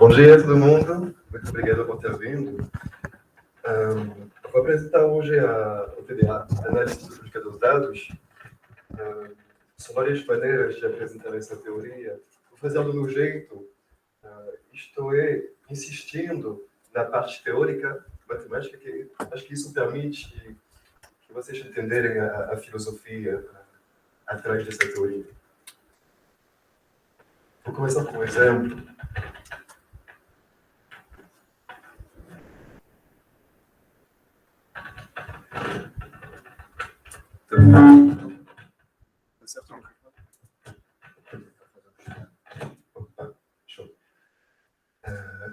Bom dia a todo mundo, muito obrigado por ter vindo. Vou apresentar hoje o TDA, Análise Topológica dos Dados. São várias maneiras de apresentar essa teoria. Vou fazer do meu jeito, isto é, insistindo na parte teórica, matemática, que acho que isso permite que vocês entenderem a filosofia atrás dessa teoria. Vou começar com um exemplo.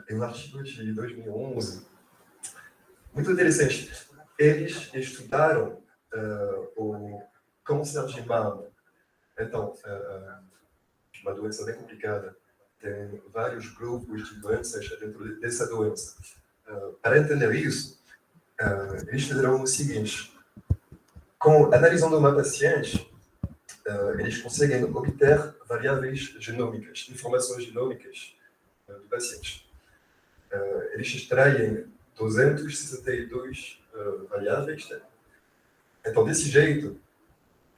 Tem um artigo de 2011, muito interessante. Eles estudaram o câncer de mama. Então, uma doença bem complicada. Tem vários grupos de doenças dentro dessa doença. Para entender isso, eles fizeram o seguinte. Analisando uma paciente, eles conseguem obter variáveis genômicas, informações genômicas do paciente. Eles extraem 262 variáveis. Né? Então, desse jeito,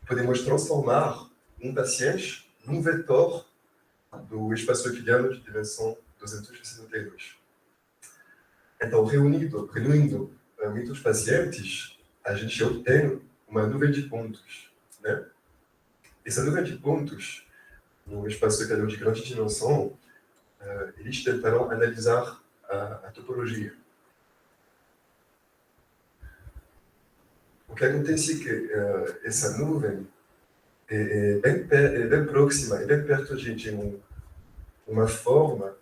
podemos transformar um paciente num vetor do espaço euclidiano de dimensão 262. Então, reunindo muitos pacientes, a gente obtém uma nuvem de pontos. Né? Essa nuvem de pontos, no espaço euclidiano de grande dimensão, eles tentaram analisar a topologia. O que acontece é que essa nuvem é bem próxima, é bem perto de uma forma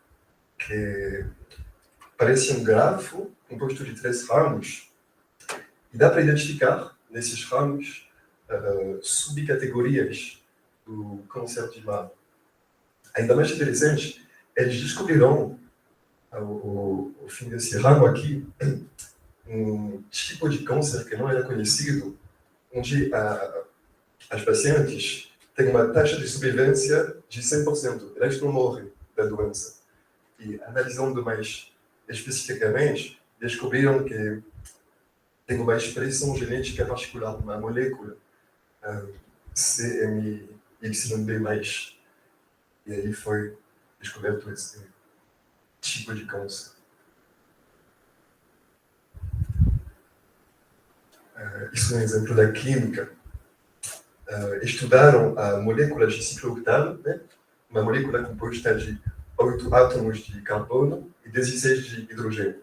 que parece um grafo composto de 3 ramos, e dá para identificar nesses ramos subcategorias do câncer de mama. Ainda mais interessante, eles descobriram, ao fim desse ramo aqui, um tipo de câncer que não era conhecido, onde as pacientes têm uma taxa de sobrevivência de 100%. Elas não morrem da doença. E, analisando mais especificamente, descobriram que tem uma expressão genética particular, uma molécula, CMYB+. E aí foi descoberto esse tipo de câncer. Isso é um exemplo da química. Estudaram a molécula de ciclooctano, né? Uma molécula composta de 8 átomos de carbono e 16 de hidrogênio.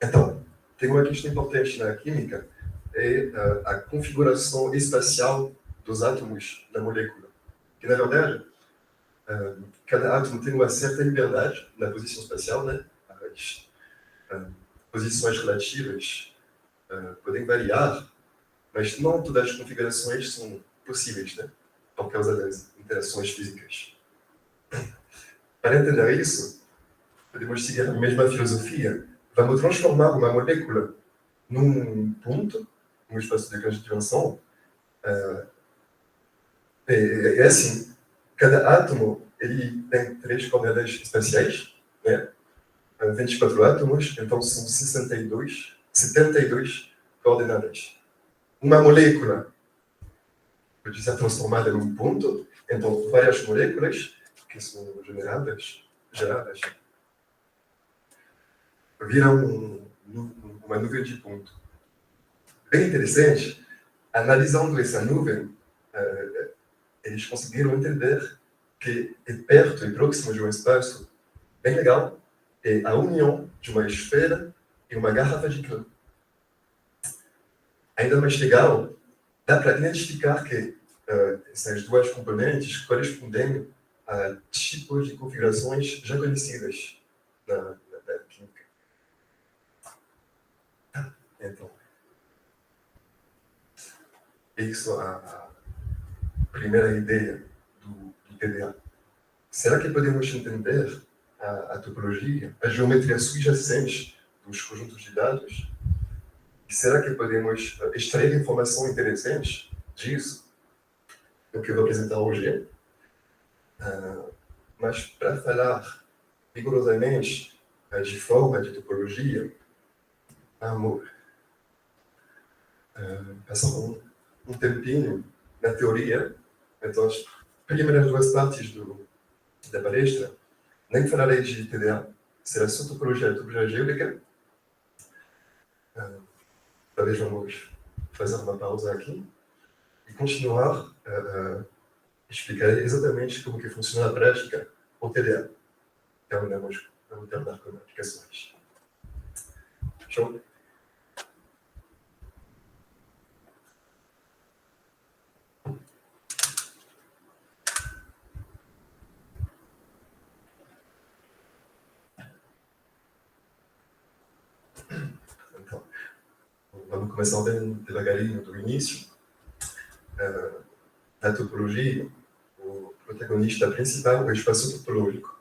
Então, tem uma questão importante na química, é a configuração espacial dos átomos da molécula. Que, na verdade, cada átomo tem uma certa liberdade na posição espacial, né? As posições relativas podem variar, mas não todas as configurações são possíveis, né? Por causa das interações físicas. Para entender isso, podemos seguir a mesma filosofia. Vamos transformar uma molécula num ponto, num espaço de grande dimensão. É assim, cada átomo ele tem 3 coordenadas espaciais, né? 24 átomos, então são 72 coordenadas. Uma molécula pode ser transformada num ponto, então várias moléculas que são geradas viram uma nuvem de ponto. Bem interessante, analisando essa nuvem, eles conseguiram entender que é perto e próximo de um espaço bem legal, é a união de uma esfera e uma garrafa de clã. Ainda mais legal, dá para identificar que essas duas componentes correspondem a tipos de configurações já conhecidas na química. Então, isso é a primeira ideia do TDA. Será que podemos entender a topologia, a geometria subjacente dos conjuntos de dados? E será que podemos extrair informação interessante disso? É o que eu vou apresentar hoje. mas para falar rigorosamente de forma de topologia, vamos passar um tempinho na teoria. Então, as primeiras duas partes da palestra, nem falarei de TDA, será só topologia geométrica. Talvez vamos fazer uma pausa aqui e continuar a explicar exatamente como que funciona na prática o TDA. Terminamos com aplicações. Show? Então, vamos começar bem devagarinho do início. Na topologia, o protagonista principal é o espaço topológico.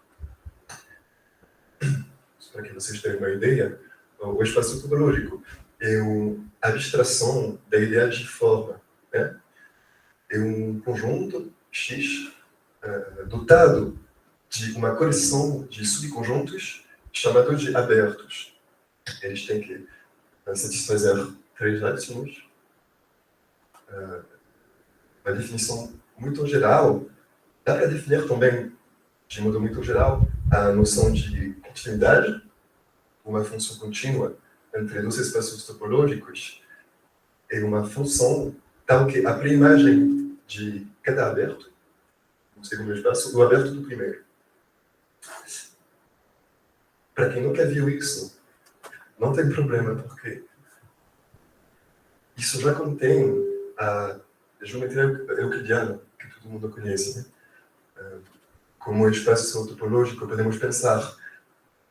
Para que vocês tenham uma ideia, o espaço topológico é uma abstração da ideia de forma, né? É um conjunto X dotado de uma coleção de subconjuntos chamados de abertos. Eles têm que satisfazer três máximos. Uma definição muito geral. Dá para definir também, de modo muito geral, a noção de continuidade, uma função contínua entre dois espaços topológicos, é uma função tal que a pré-imagem de cada aberto, no segundo espaço, o aberto do primeiro. Para quem nunca viu isso, não tem problema, porque isso já contém a geometria euclidiana, que todo mundo conhece, né? Como espaço topológico, podemos pensar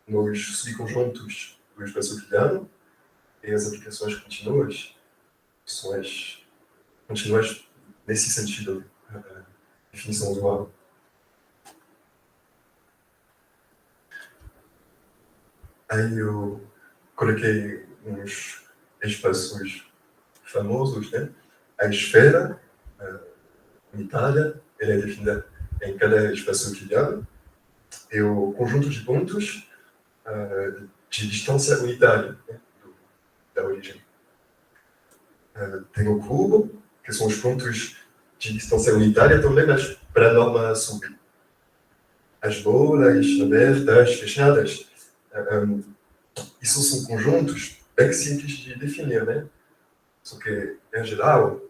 nos subconjuntos do espaço euclidiano e as aplicações contínuas são as contínuas nesse sentido, definição usual. Aí eu coloquei uns espaços famosos, né? A esfera unitária, ela é definida em cada espaço euclidiano, e o conjunto de pontos de distância unitária, né? Da origem. Tem o cubo, que são os pontos de distância unitária também, mas para a norma sub. As bolas abertas, fechadas, isso são conjuntos bem simples de definir, né? Só que, em geral,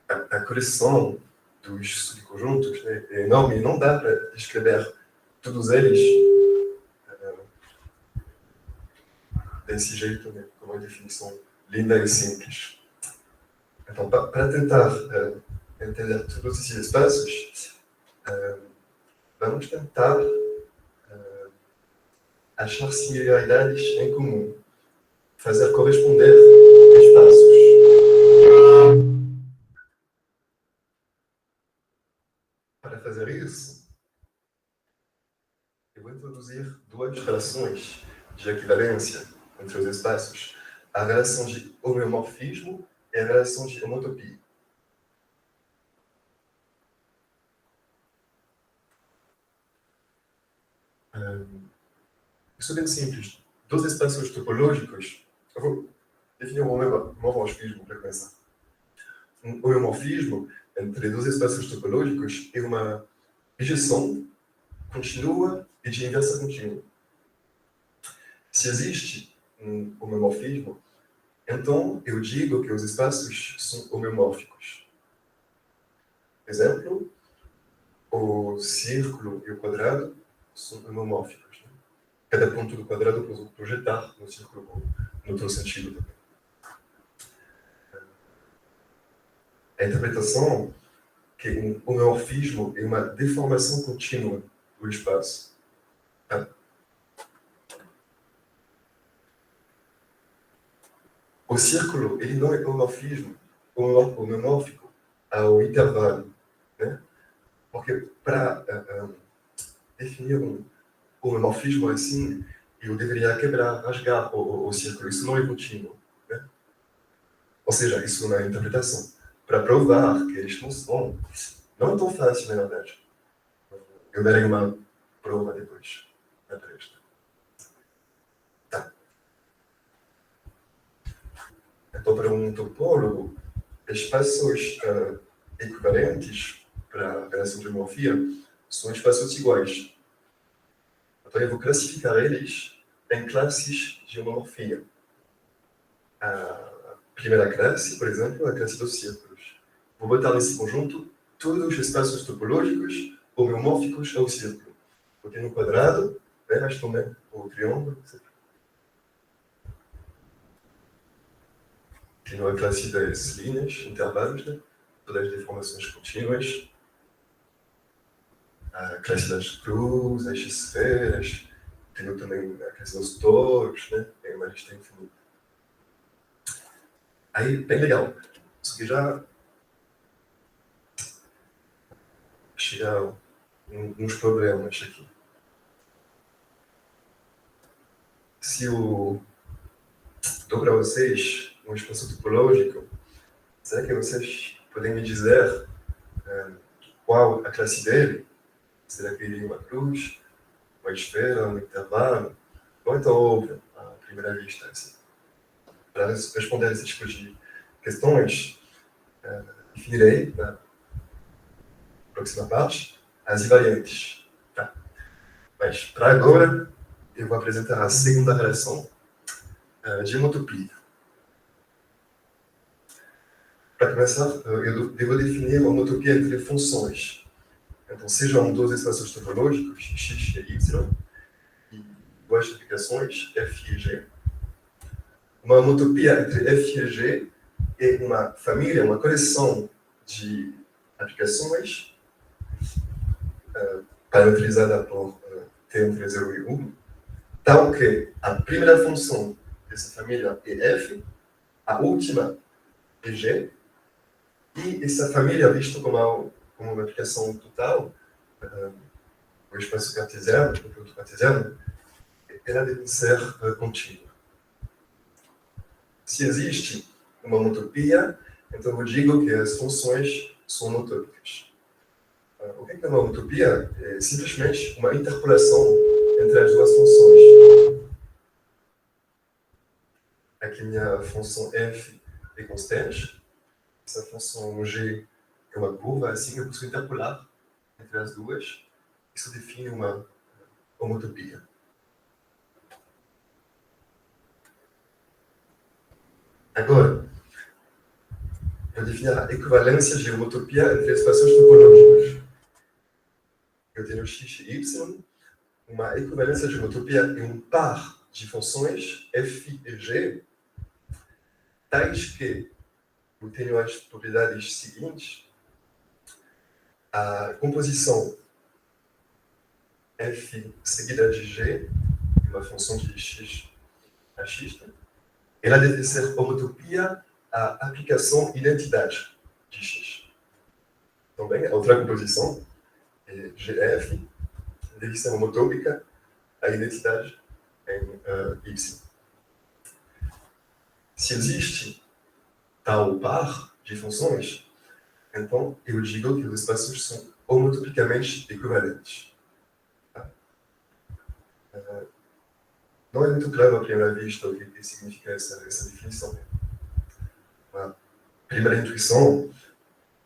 a coleção dos subconjuntos, né, é enorme e não dá para descrever todos eles desse jeito, né, com uma definição linda e simples. Então, para tentar entender todos esses espaços, vamos tentar achar similaridades em comum, fazer corresponder espaços. Para fazer isso, eu vou introduzir duas relações de equivalência entre os espaços: a relação de homeomorfismo e a relação de homotopia. Isso é bem simples. Dois espaços topológicos, eu vou definir um homeomorfismo para começar. Um homeomorfismo entre dois espaços topológicos é uma bijeção contínua e de inversa contínua. Se existe um homeomorfismo, então eu digo que os espaços são homeomórficos. Exemplo, o círculo e o quadrado são homeomórficos. Né? Cada ponto do quadrado pode projetar no círculo no outro sentido também. A interpretação que um homeomorfismo é uma deformação contínua do espaço. Tá? O círculo ele não é homomórfico ao intervalo, né? Porque para definir um homomorfismo assim, eu deveria quebrar, rasgar o círculo. Isso não é contínuo, né? Ou seja, isso não é interpretação. Para provar que eles não são, não é tão fácil, na verdade. Eu darei uma prova depois, na palestra. Tá. Então, para um topólogo, espaços equivalentes para a relação de homomorfia são espaços iguais. Então, eu vou classificar eles em classes de homomorfia. A primeira classe, por exemplo, é a classe dos círculos. Vou botar nesse conjunto todos os espaços topológicos homeomórficos ao círculo. Porque no quadrado, mas também o triângulo, etc. Tem a classe das linhas, intervalos, né? Todas as deformações contínuas. A classe das cruzes, das esferas. Tem também a classe dos toros, né? Tem uma lista infinita. Aí, bem legal. Só que já chegaram uns problemas aqui. Se eu dou para vocês um espaço topológico, será que vocês podem me dizer qual a classe dele? Será que ele é uma cruz, uma esfera, um intervalo? Ou então óbvio, à primeira vista, assim. Para responder esse tipo de questões, definirei, na próxima parte, as invariantes. Tá? Mas, para agora, eu vou apresentar a segunda relação de homotopia. Para começar, eu devo definir uma homotopia entre funções. Então, sejam dois espaços topológicos, x e y, e duas aplicações, f e g. Uma homotopia entre f e g é uma família, uma coleção de aplicações parametrizada por t entre 0 e 1, tal que a primeira função dessa família é f, a última é g, e essa família, visto como uma aplicação total, o espaço cartesiano, o produto cartesiano, ela deve ser contínua. Se existe uma homotopia, então eu digo que as funções são homotópicas. O que é uma homotopia? É simplesmente uma interpolação entre as duas funções. Aqui minha função f é constante, essa função g é uma curva, assim eu posso interpolar entre as duas. Isso define uma homotopia. Agora, eu definir a equivalência de homotopia entre espaços topológicos. Eu tenho x e y, uma equivalência de homotopia em um par de funções f e g, tais que eu tenho as propriedades seguintes. A composição f seguida de g, uma função de x a x, ela deve ser homotopia à aplicação identidade de x. Também, a outra composição é gf, deve ser homotópica à identidade em y. Se existe tal par de funções, então eu digo que os espaços são homotopicamente equivalentes. Não é muito claro à primeira vista o que significa essa definição. A primeira intuição,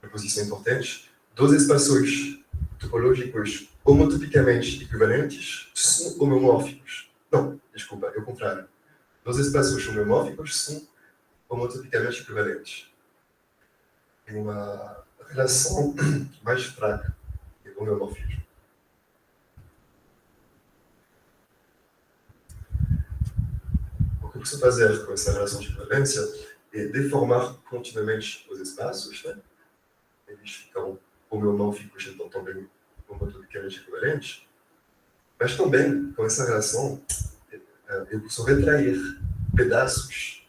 uma posição importante, dois espaços topológicos homotopicamente equivalentes são homeomórficos. Não, desculpa, é o contrário. Dois espaços homeomórficos são homotopicamente equivalentes. Tem uma relação mais fraca de homeomorfismo. O que eu preciso fazer com essa relação de equivalência é deformar continuamente os espaços, né? Eles ficam homeomórficos, então também homotopicamente equivalentes, mas também, com essa relação, eu posso retrair pedaços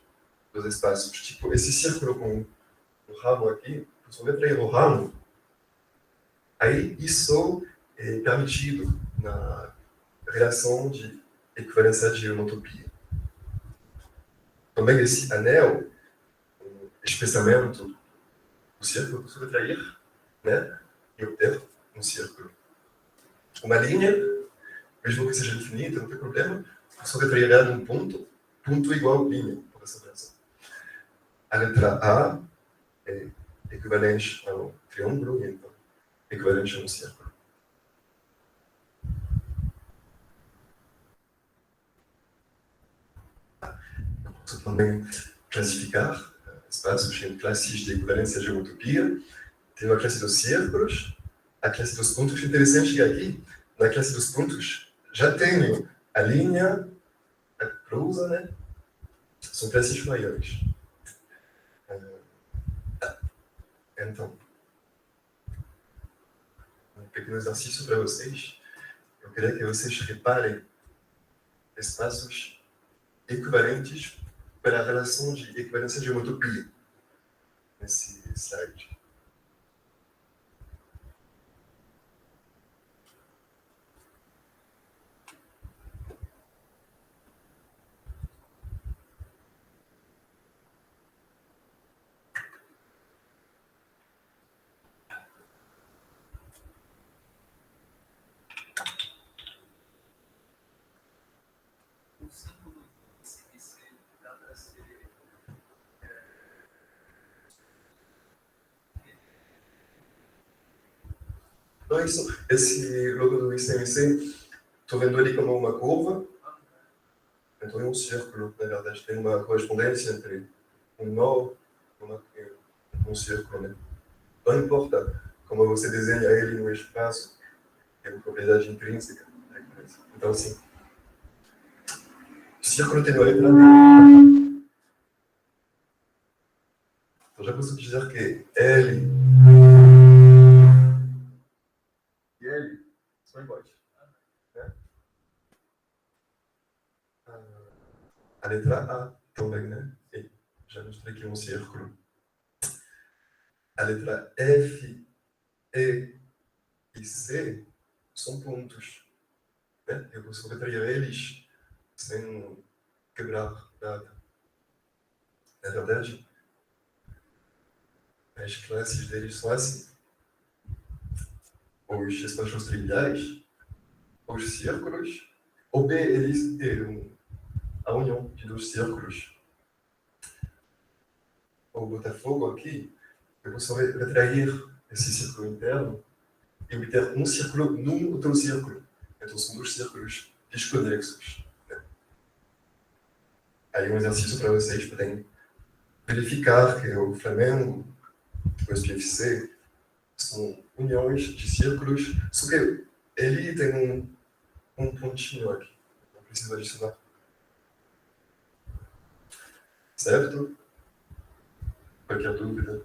dos espaços. Tipo, esse círculo com o ramo aqui, eu posso retrair o ramo. Aí, isso é permitido na relação de equivalência de homotopia. Também esse anel, o espessamento do círculo, eu posso retrair, né? E obter um círculo. uma linha, mesmo que seja infinita, não tem problema, só retrairá num ponto, ponto igual linha, por essa operação. A letra A é equivalente ao triângulo, e então equivalente a um círculo. Eu posso também classificar espaços em classes de equivalência de homotopia. Tem a classe dos círculos, a classe dos pontos. Interessante que aqui, na classe dos pontos, já tenho a linha, a cruza, né? São classes maiores. Então, um pequeno exercício para vocês. Eu queria que vocês reparem espaços equivalentes pela relação de equivalência de homotopia nesse slide. Então, esse logo do ICMC, estou vendo ele como uma curva, então é um círculo, na verdade, tem uma correspondência entre um nó e um círculo, né? Não importa como você desenha ele no espaço, tem uma propriedade intrínseca. Então, assim, o círculo tem uma letra D. Então, já posso dizer que L e L são iguais. Né? A letra A também, né? E já mostrei que é um círculo. A letra F, E e C são pontos. Né? Eu posso retrair eles sem quebrar nada. Na verdade, as classes deles são assim. Os espaços triviais, os círculos, o B eles têm a união de dois círculos. O Botafogo aqui, eu posso retrair esse círculo interno e obter um círculo num outro círculo. Então são dois círculos desconexos. Aí um exercício para vocês podem verificar que o Flamengo, o SPFC, são uniões de círculos, só que ele tem um pontinho aqui. Não precisa adicionar. Certo? Qualquer dúvida?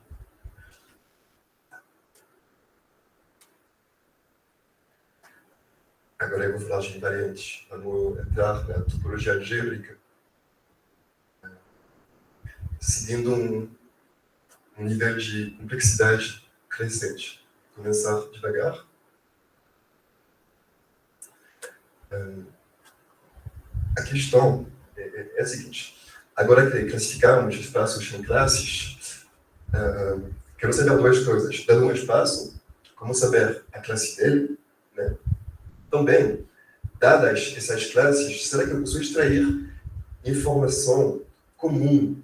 Agora eu vou falar de invariantes. Vamos entrar na topologia algébrica, seguindo um nível de complexidade crescente. Vou começar devagar. A questão é a seguinte. Agora que classificamos espaços em classes, quero saber duas coisas. Dado um espaço, como saber a classe dele, né? Também, dadas essas classes, será que eu posso extrair informação comum,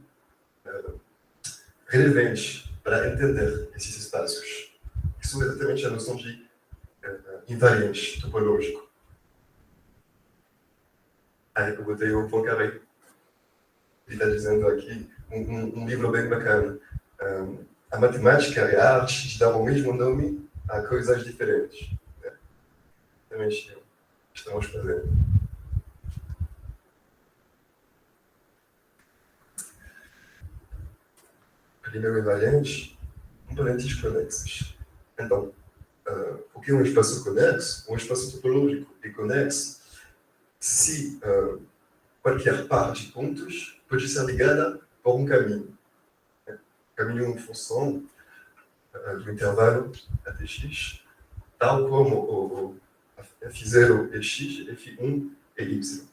relevante, para entender esses espaços? Isso é exatamente a noção de invariante topológico. Aí eu botei o Poincaré. Ele está dizendo aqui um livro bem bacana. A matemática é a arte de dar o mesmo nome a coisas diferentes. Também estamos fazendo. Primeiro invariante, componentes conexos. Então, o que é um espaço conexo? Um espaço topológico é conexo se qualquer par de pontos pode ser ligada por um caminho. Caminho em função do intervalo ATX, tal como o F0 é X, F1 é Y.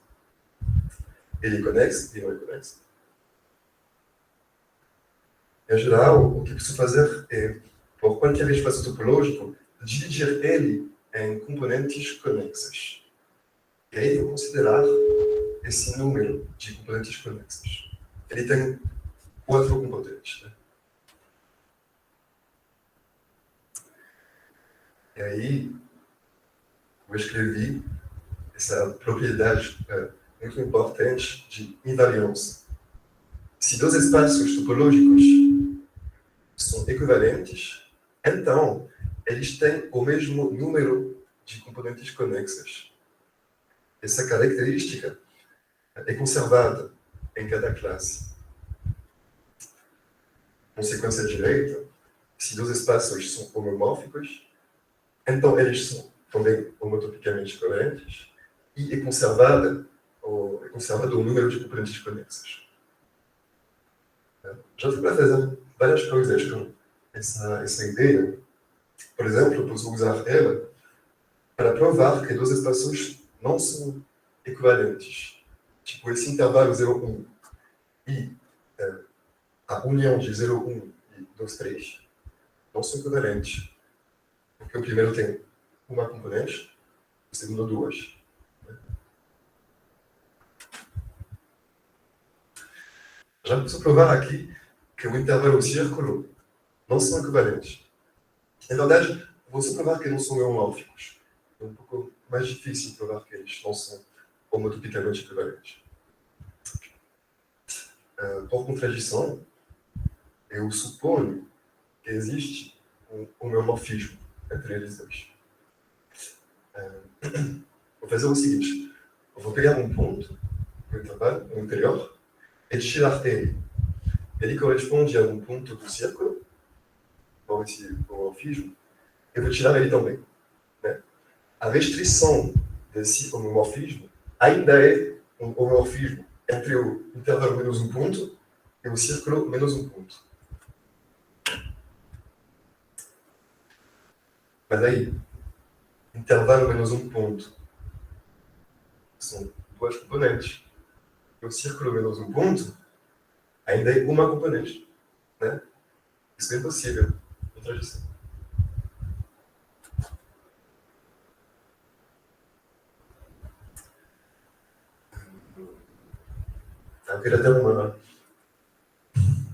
Ele é conexo e não é conexo. Em geral, o que preciso fazer é, por qualquer espaço topológico, dividir ele em componentes conexas. E aí vou considerar esse número de componentes conexas. Ele tem 4 componentes. Né? E aí, eu escrevi essa propriedade muito importante de invariância. Se dois espaços topológicos são equivalentes, então eles têm o mesmo número de componentes conexas. Essa característica é conservada em cada classe. Consequência direta, se dois espaços são homomórficos, então eles são também homotopicamente coerentes e é conservado o número de componentes conexas. Já deu para fazer várias coisas com essa ideia. Por exemplo, posso usar ela para provar que dois espaços não são equivalentes. Tipo, esse intervalo 0,1 e a união de 0,1 e 2,3 não são equivalentes. Porque o primeiro tem uma componente, o segundo duas. Já posso provar aqui que o intervalo e o círculo não são equivalentes. Na verdade, vou só provar que não são homomórficos. É um pouco mais difícil provar que eles não são homotopicamente equivalentes. Por contradição, eu suponho que existe um homomorfismo entre eles dois. Vou fazer o seguinte. Eu vou pegar um ponto, no intervalo, no interior, e tirar ele. Ele corresponde a um ponto do círculo, por esse homomorfismo, eu vou tirar ele também. Né? A restrição desse homomorfismo ainda é um homomorfismo entre o intervalo menos um ponto e o círculo menos um ponto. Mas aí, intervalo menos um ponto são duas componentes. E o círculo menos um ponto ainda é uma componente. Né? Isso é impossível. Contradição. Eu queria dar uma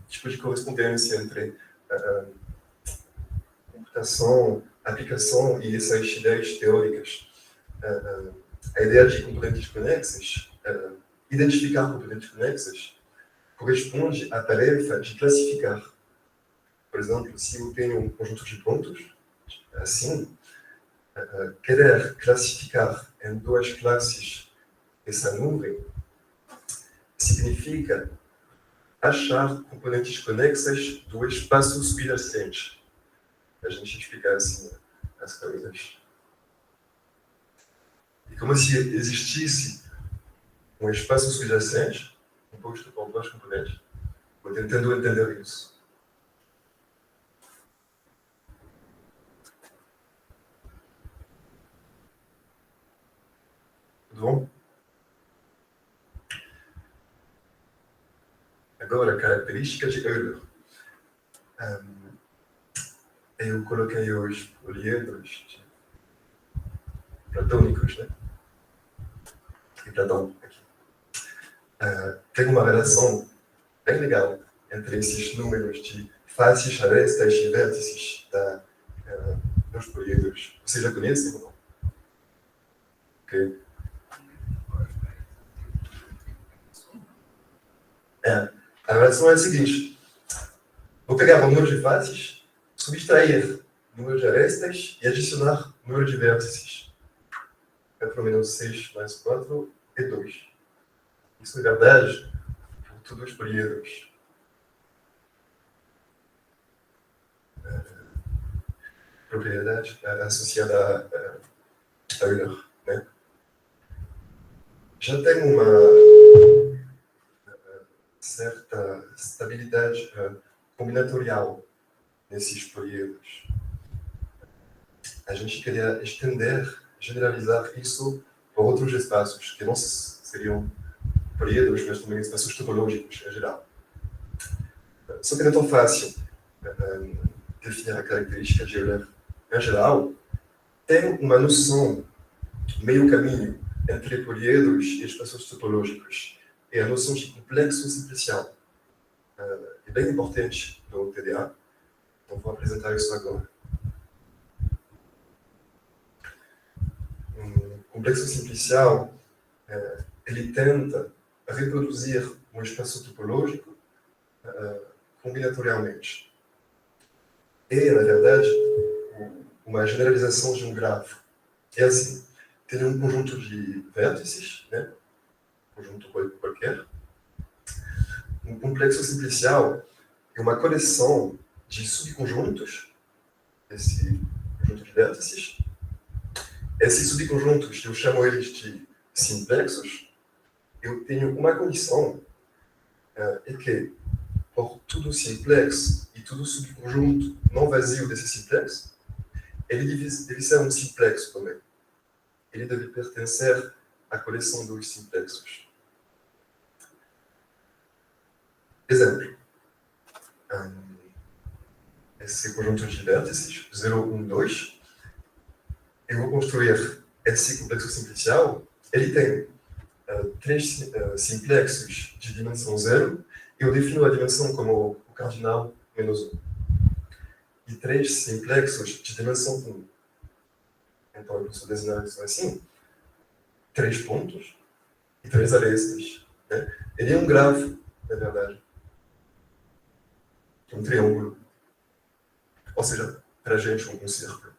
tipo de correspondência entre computação, aplicação e essas ideias teóricas. A ideia de componentes conexas, identificar componentes conexas, corresponde à tarefa de classificar. Por exemplo, se eu tenho um conjunto de pontos, assim, querer classificar em duas classes essa nuvem significa achar componentes conexas do espaço subjacente. A gente explicar assim as coisas. E como se existisse um espaço subjacente composto por duas componentes. Vou tentando entender isso. Tudo bom? Agora, característica de Euler. Eu coloquei os poliedros platônicos, né? E Platão aqui. Tem uma relação bem legal entre esses números de faces, arestas e vértices dos poliedros. Vocês já conhecem ou não? Ok. A relação é a seguinte. Vou pegar o número de faces, subtrair o número de arestas e adicionar o número de vértices. 4 menos 6 mais 4 é 2. Isso é verdade por todos os poliedros. Propriedade associada a Euler. Né? Já tem uma certa estabilidade combinatorial nesses poliedros. A gente queria estender, generalizar isso para outros espaços, que não seriam poliedros, mas também espaços topológicos em geral. Só que não é tão fácil definir a característica de Euler em geral, tem uma noção, meio caminho, entre poliedros e espaços topológicos. É a noção de complexo simplicial. É bem importante no TDA. Então, vou apresentar isso agora. Um complexo simplicial, ele tenta reproduzir um espaço topológico combinatorialmente. É, na verdade, uma generalização de um grafo. É assim, tem um conjunto de vértices, né? Conjunto qualquer. Um complexo simplicial é uma coleção de subconjuntos, esse conjunto de vértices. Esses subconjuntos, eu chamo eles de simplexos. Eu tenho uma condição, é que, por tudo simplex e tudo subconjunto não vazio desse simplex, ele deve ser um simplexo também. Ele deve pertencer à coleção dos simplexos. Exemplo. Esse conjunto de vértices, 0, 1, 2. Eu vou construir esse complexo simplicial. Ele tem três simplexos de dimensão 0. Eu defino a dimensão como o cardinal menos 1. E três simplexos de dimensão 1. Então, eu posso desenhar isso assim. 3 pontos e 3 arestas. Né? Ele é um grafo, na verdade. Um triângulo. Ou seja, para a gente, um círculo.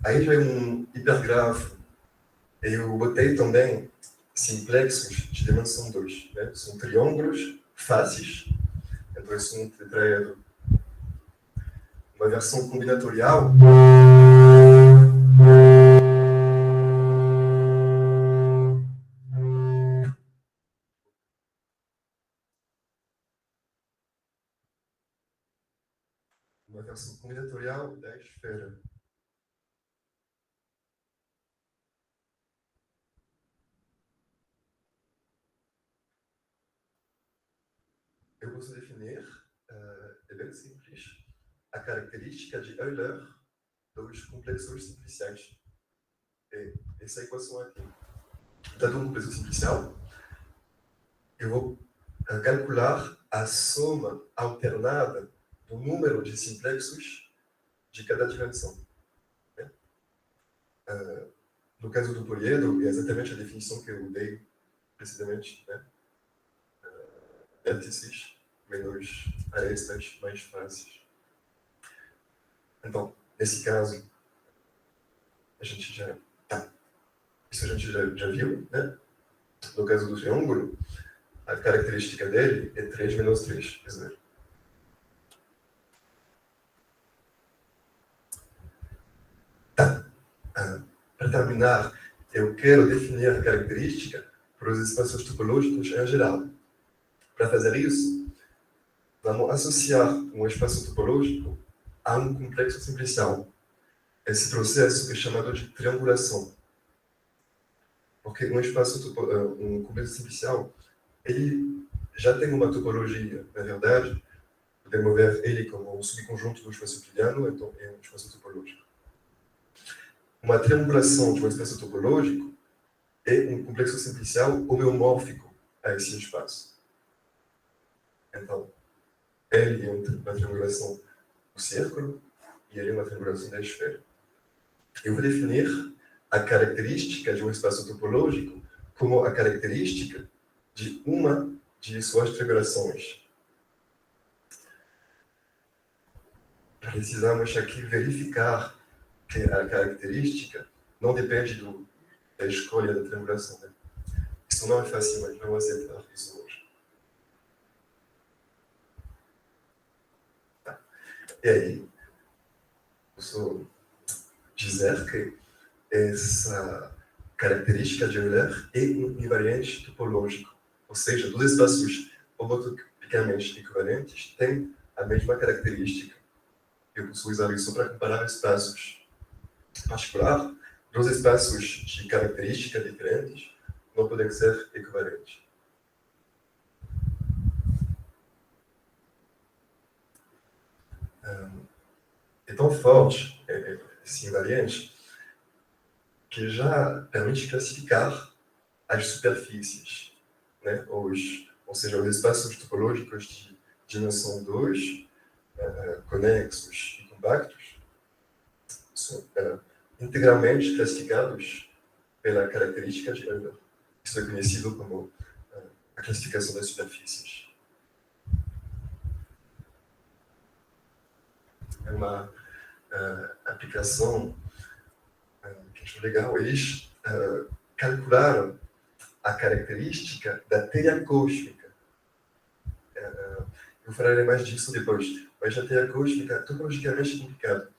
Aí já é um hipergrafo. Eu botei também simplexos de dimensão 2. Né? São triângulos fáceis. Então, isso é um tetraedro. Uma versão combinatorial. Uma versão combinatorial da esfera. Eu posso definir, é bem simples, a característica de Euler dos complexos simpliciais. E essa equação aqui. Dado um complexo simplicial, eu vou calcular a soma alternada do número de simplexos de cada dimensão. Né? No caso do poliedro, é exatamente a definição que eu dei precisamente, né? Vértices menos arestas mais fáceis. Então, nesse caso, a gente já... Isso a gente já viu, né? No caso do triângulo, a característica dele é 3 menos 3, é 0. Para terminar, eu quero definir a característica para os espaços topológicos em geral. Para fazer isso, vamos associar um espaço topológico a um complexo simplicial. Esse processo é chamado de triangulação. Porque um complexo simplicial, ele já tem uma topologia, na verdade. Podemos ver ele como um subconjunto do espaço euclidiano, então é um espaço topológico. Uma triangulação de um espaço topológico é um complexo simplicial homeomórfico a esse espaço. Então, ele é uma triangulação do círculo e ele é uma triangulação da esfera. Eu vou definir a característica de um espaço topológico como a característica de uma de suas triangulações. Precisamos aqui verificar que a característica não depende da escolha da triangulação. Né? Isso não é fácil, mas vamos aceitar isso hoje. Tá. E aí, posso dizer que essa característica de Euler é um invariante topológico, ou seja, dois espaços homotopicamente equivalentes têm a mesma característica. Eu posso usar isso para comparar espaços. Em particular, dois espaços de características diferentes não podem ser equivalentes. é tão forte, esse invariante, que já permite classificar as superfícies, né? Ou seja, os espaços topológicos de dimensão 2, conexos e compactos, são integralmente classificados pela característica de Hilbert. Isso é conhecido como a classificação das superfícies. É uma aplicação que acho legal. Eles calcularam a característica da teia cósmica. Eu falarei mais disso depois, mas a teia cósmica é topologicamente complicada.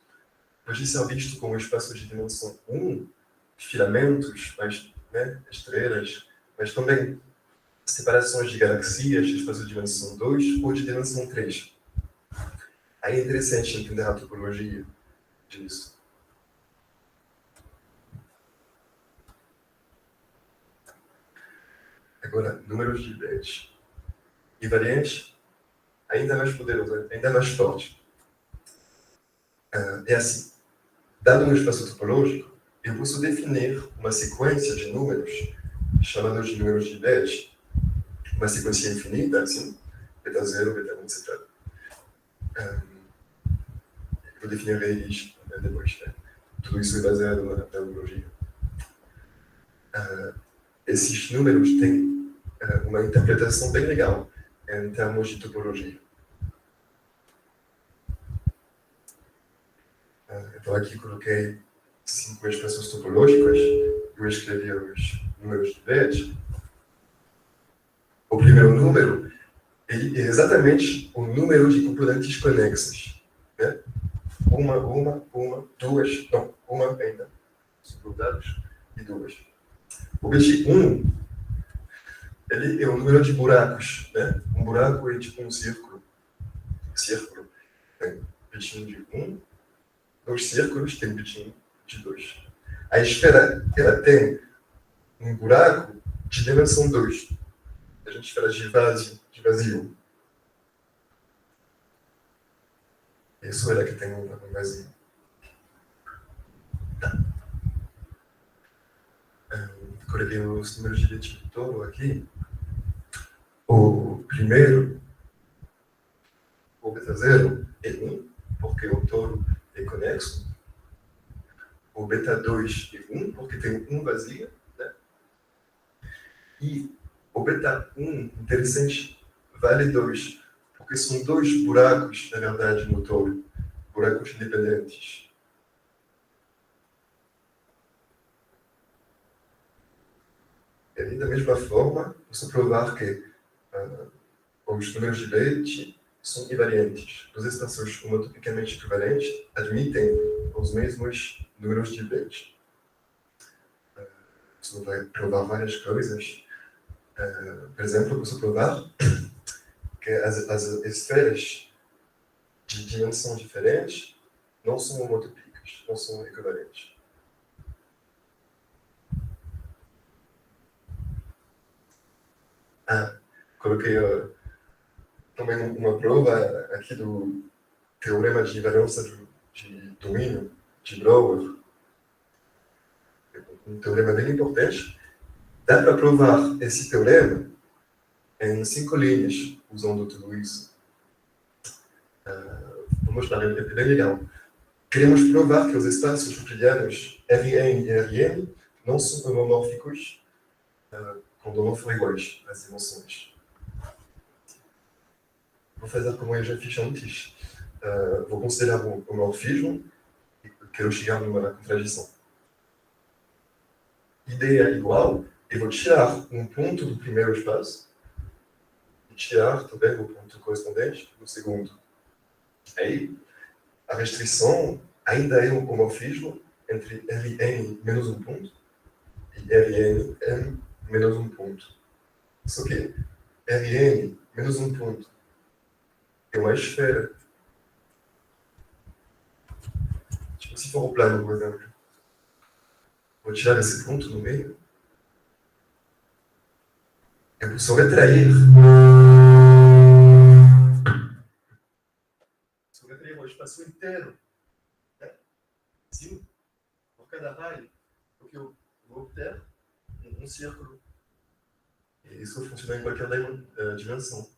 Hoje isso é visto como um espaço de dimensão 1, filamentos, mas, né, estrelas, mas também separações de galaxias de espaço de dimensão 2 ou de dimensão 3. Aí é interessante entender a topologia disso. Agora, números de bits. Invariante, ainda mais poderoso, ainda mais forte. É assim, dado um espaço topológico, eu posso definir uma sequência de números, chamados de números de bits, uma sequência infinita, assim, beta 0, beta 1, etc. Eu vou definir eles depois. Né? Tudo isso é baseado na topologia. Esses números têm uma interpretação bem legal em termos de topologia. Então aqui coloquei 5 expressões topológicas. Eu escrevi os números de bits. O primeiro número ele é exatamente o número de componentes conexas. Né? Uma, duas, não, uma ainda, subgrupados, e duas. O bit 1, ele é o número de buracos. Né? Um buraco é tipo um círculo. Círculo tem bitinho de 1, dois círculos tem bitinho de 2. A esfera, ela tem um buraco de dimensão 2. A gente fala de vazio. Isso é que tem um vazio. Tá. Coloquei os números de bit de todo aqui. O primeiro, o beta 0, é 1, porque o todo é conexo. O beta 2 é 1, porque tem um vazio. Né? E o beta 1, interessante, vale 2, porque são dois buracos, na verdade, no todo. Buracos independentes. E da mesma forma, posso provar que os números de bit são invariantes. Os espaços homotopicamente equivalentes admitem os mesmos números de bit. Isso vai provar várias coisas. Por exemplo, posso provar que as esferas de dimensão diferente não são homotopicas, não são equivalentes. Coloquei também uma prova aqui do teorema de invariância de domínio de Brouwer. Um teorema bem importante. Dá para provar esse teorema em 5 linhas, usando tudo isso. Vou mostrar, é bem legal. Queremos provar que os espaços euclidianos Rn e Rn não são homomórficos quando não forem iguais as dimensões. Vou fazer como eu já fiz antes. Vou considerar o homomorfismo e quero chegar numa contradição. Ideia igual, eu vou tirar um ponto do primeiro espaço e tirar também o ponto correspondente do segundo. Aí, a restrição ainda é um homomorfismo entre Rn menos um ponto e Rn m menos um ponto. Só que Rn menos um ponto é uma esfera. Tipo, se for o plano, por exemplo, vou tirar esse ponto no meio. Eu posso retrair. Se eu retrair o espaço inteiro Sim, por cada raio, porque eu vou ter círculo. E isso funciona em qualquer dimensão.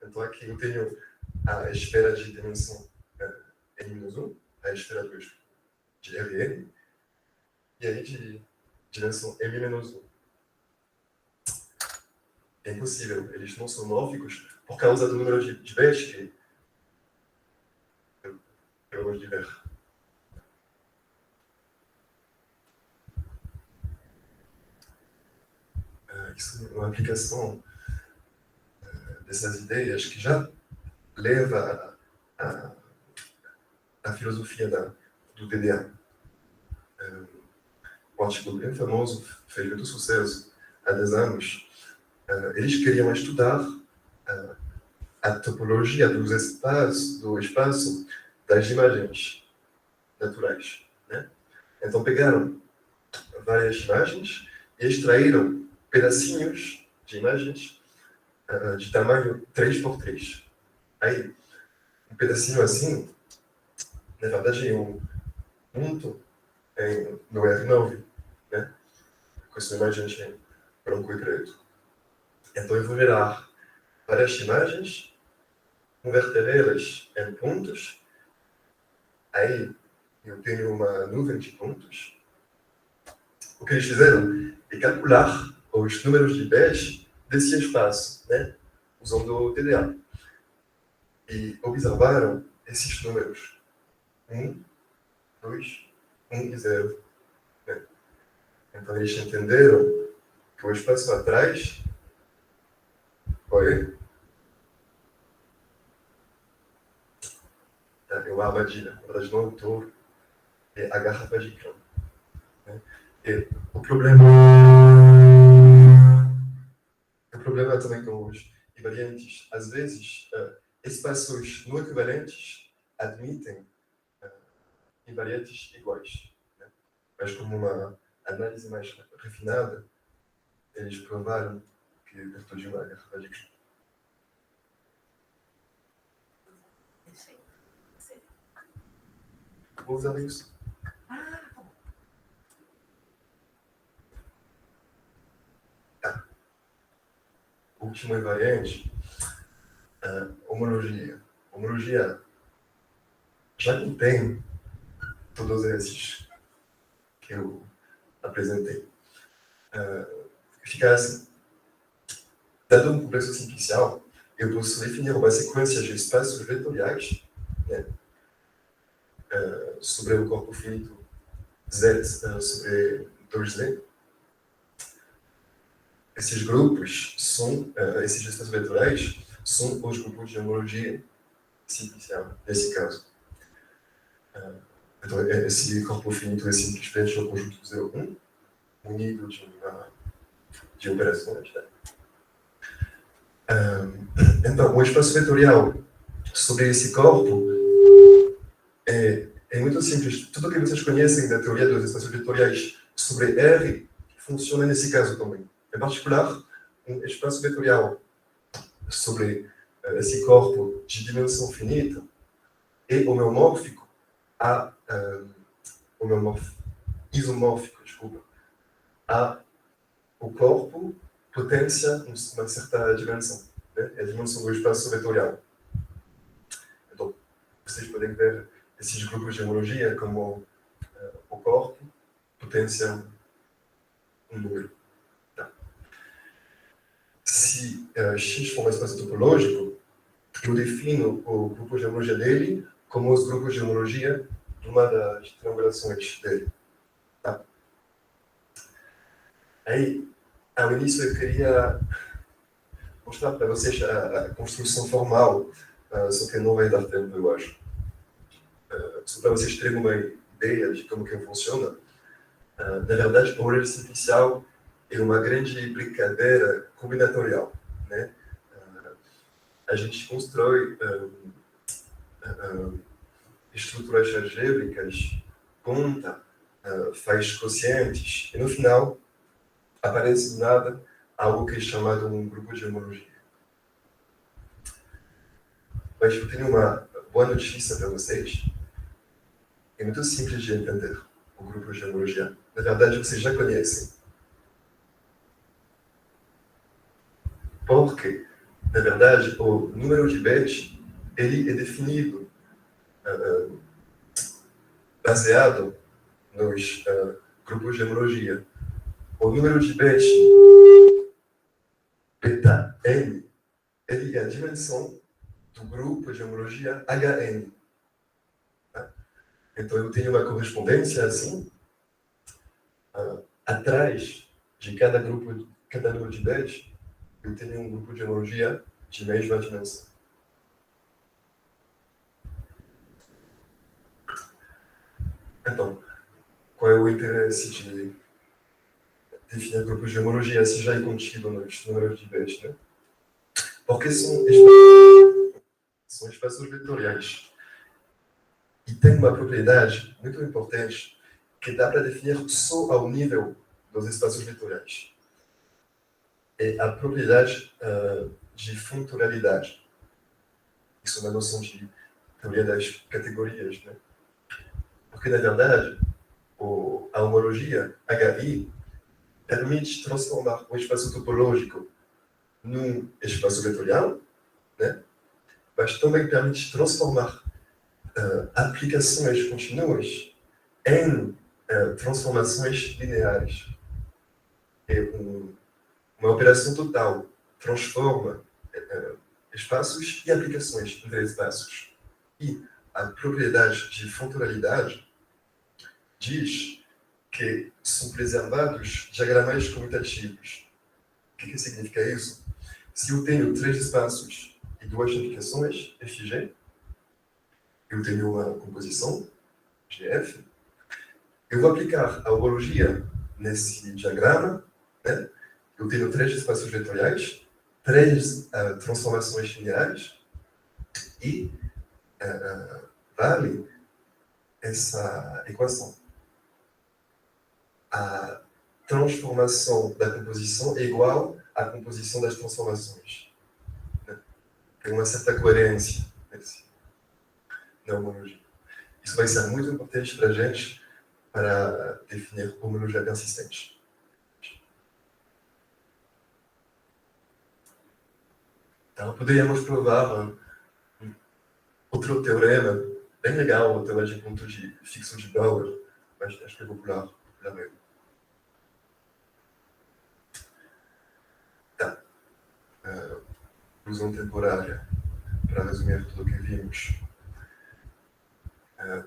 Então aqui eu tenho a esfera de dimensão n-1, a esfera 2 de Rn, e aí de dimensão m-1. É impossível, eles não são mórficos por causa do número de Béch que eu gosto de ver. Isso é uma aplicação dessas ideias que já leva a filosofia do TDA. Um artigo bem famoso, fez muito sucesso há 10 anos. Eles queriam estudar a topologia do espaço das imagens naturais, né? Então pegaram várias imagens e extraíram pedacinhos de imagens de tamanho 3x3. Aí, um pedacinho assim, na verdade, é um ponto no R9, né? Com essa imagem em branco e preto. Então, eu vou gerar várias imagens, converter elas em pontos. Aí, eu tenho uma nuvem de pontos. O que eles fizeram é calcular os números de Béch desse espaço, né? Usando o TDA. E observaram esses números. 1, 2, 1 e 0. Né? Então, eles entenderam que o espaço atrás foi uma armadilha. Na verdade, não é o touro, é a garrafa de cão. Né? E o problema também com os invariantes, às vezes, espaços não equivalentes admitem invariantes iguais. Né? Mas como uma análise mais refinada, eles provaram que perto de uma garrafa de cão. Vou usar isso. Última invariante, homologia. Homologia já contém todos esses que eu apresentei. Fica assim. Dado um complexo simplicial, eu posso definir uma sequência de espaços vetoriais, né, sobre o corpo finito Z sobre 2D. Esses grupos são, esses espaços vetoriais, são os grupos de homologia simplicial, nesse caso. Então, esse corpo finito é simplesmente um conjunto 0,1, unido de operações. Né? Então, o espaço vetorial sobre esse corpo é muito simples. Tudo que vocês conhecem da teoria dos espaços vetoriais sobre R funciona nesse caso também. Em particular, um espaço vetorial sobre esse corpo de dimensão finita é homeomórfico isomórfico, desculpa, a o corpo potência uma certa dimensão, né? É a dimensão do espaço vetorial. Então, vocês podem ver esses grupos de homologia como o corpo potência um número. Tá. Se X for um espaço topológico, eu defino o grupo de homologia dele como os grupos de homologia de uma das triangulações dele. Tá. Aí, ao início eu queria mostrar para vocês a construção formal, só que não vai dar tempo, eu acho. Só para vocês terem uma ideia de como que funciona. Na verdade, o modelo simplicial é uma grande brincadeira combinatorial, né? A gente constrói estruturas algébricas, conta, faz quocientes, e no final aparece do nada algo que é chamado um grupo de homologia. Mas eu tenho uma boa notícia para vocês. é muito simples de entender o grupo de homologia. Na verdade, vocês já conhecem. Porque, na verdade, o número de bits ele é definido baseado nos grupos de homologia. O número de bits beta n, ele é a dimensão do grupo de homologia HN. Tá? Então, eu tenho uma correspondência assim, atrás de cada grupo, cada número de bits, eu tenho um grupo de homologia de mesma dimensão. Então, qual é o interesse de definir grupos de homologia se já é contido nos números de bits, né? Porque são espaços vetoriais. E tem uma propriedade muito importante que dá para definir só ao nível dos espaços vetoriais. É a propriedade de funcionalidade. Isso é uma noção de teoria das categorias, né? Porque, na verdade, a homologia HI permite transformar um espaço topológico num espaço vetorial, né? Mas também permite transformar aplicações contínuas em transformações lineares. É uma operação total. Transforma espaços e aplicações entre espaços. E a propriedade de funcionalidade diz que são preservados diagramas comutativos. O que significa isso? Se eu tenho 3 espaços e 2 aplicações, FG, eu tenho uma composição, GF, eu vou aplicar a homologia nesse diagrama, né? Eu tenho 3 espaços vetoriais, 3 transformações lineares, e vale essa equação. A transformação da composição é igual à composição das transformações. Né? Tem uma certa coerência na homologia. Isso vai ser muito importante para a gente para definir homologia persistente. Então, poderíamos provar outro teorema bem legal, o teorema de ponto de fixo de Bauer, mas acho que é popular mesmo. Tá. Ilusão temporária, para resumir tudo o que vimos.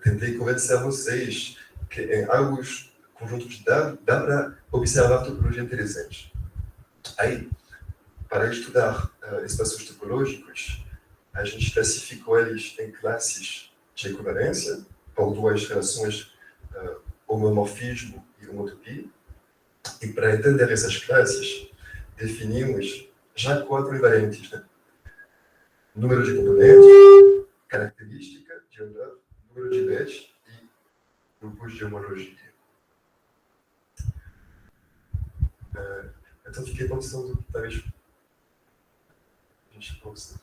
Tentei convencer vocês que em alguns conjuntos de dados dá para observar topologia interessante. Aí, para estudar espaços topológicos, a gente classificou eles em classes de equivalência, por 2 relações, homomorfismo e homotopia. E para entender essas classes, definimos já 4 invariantes, né? Número de componentes, característica de Euler, número de bits e grupos de homologia. Então, fiquei pensando, talvez a gente possa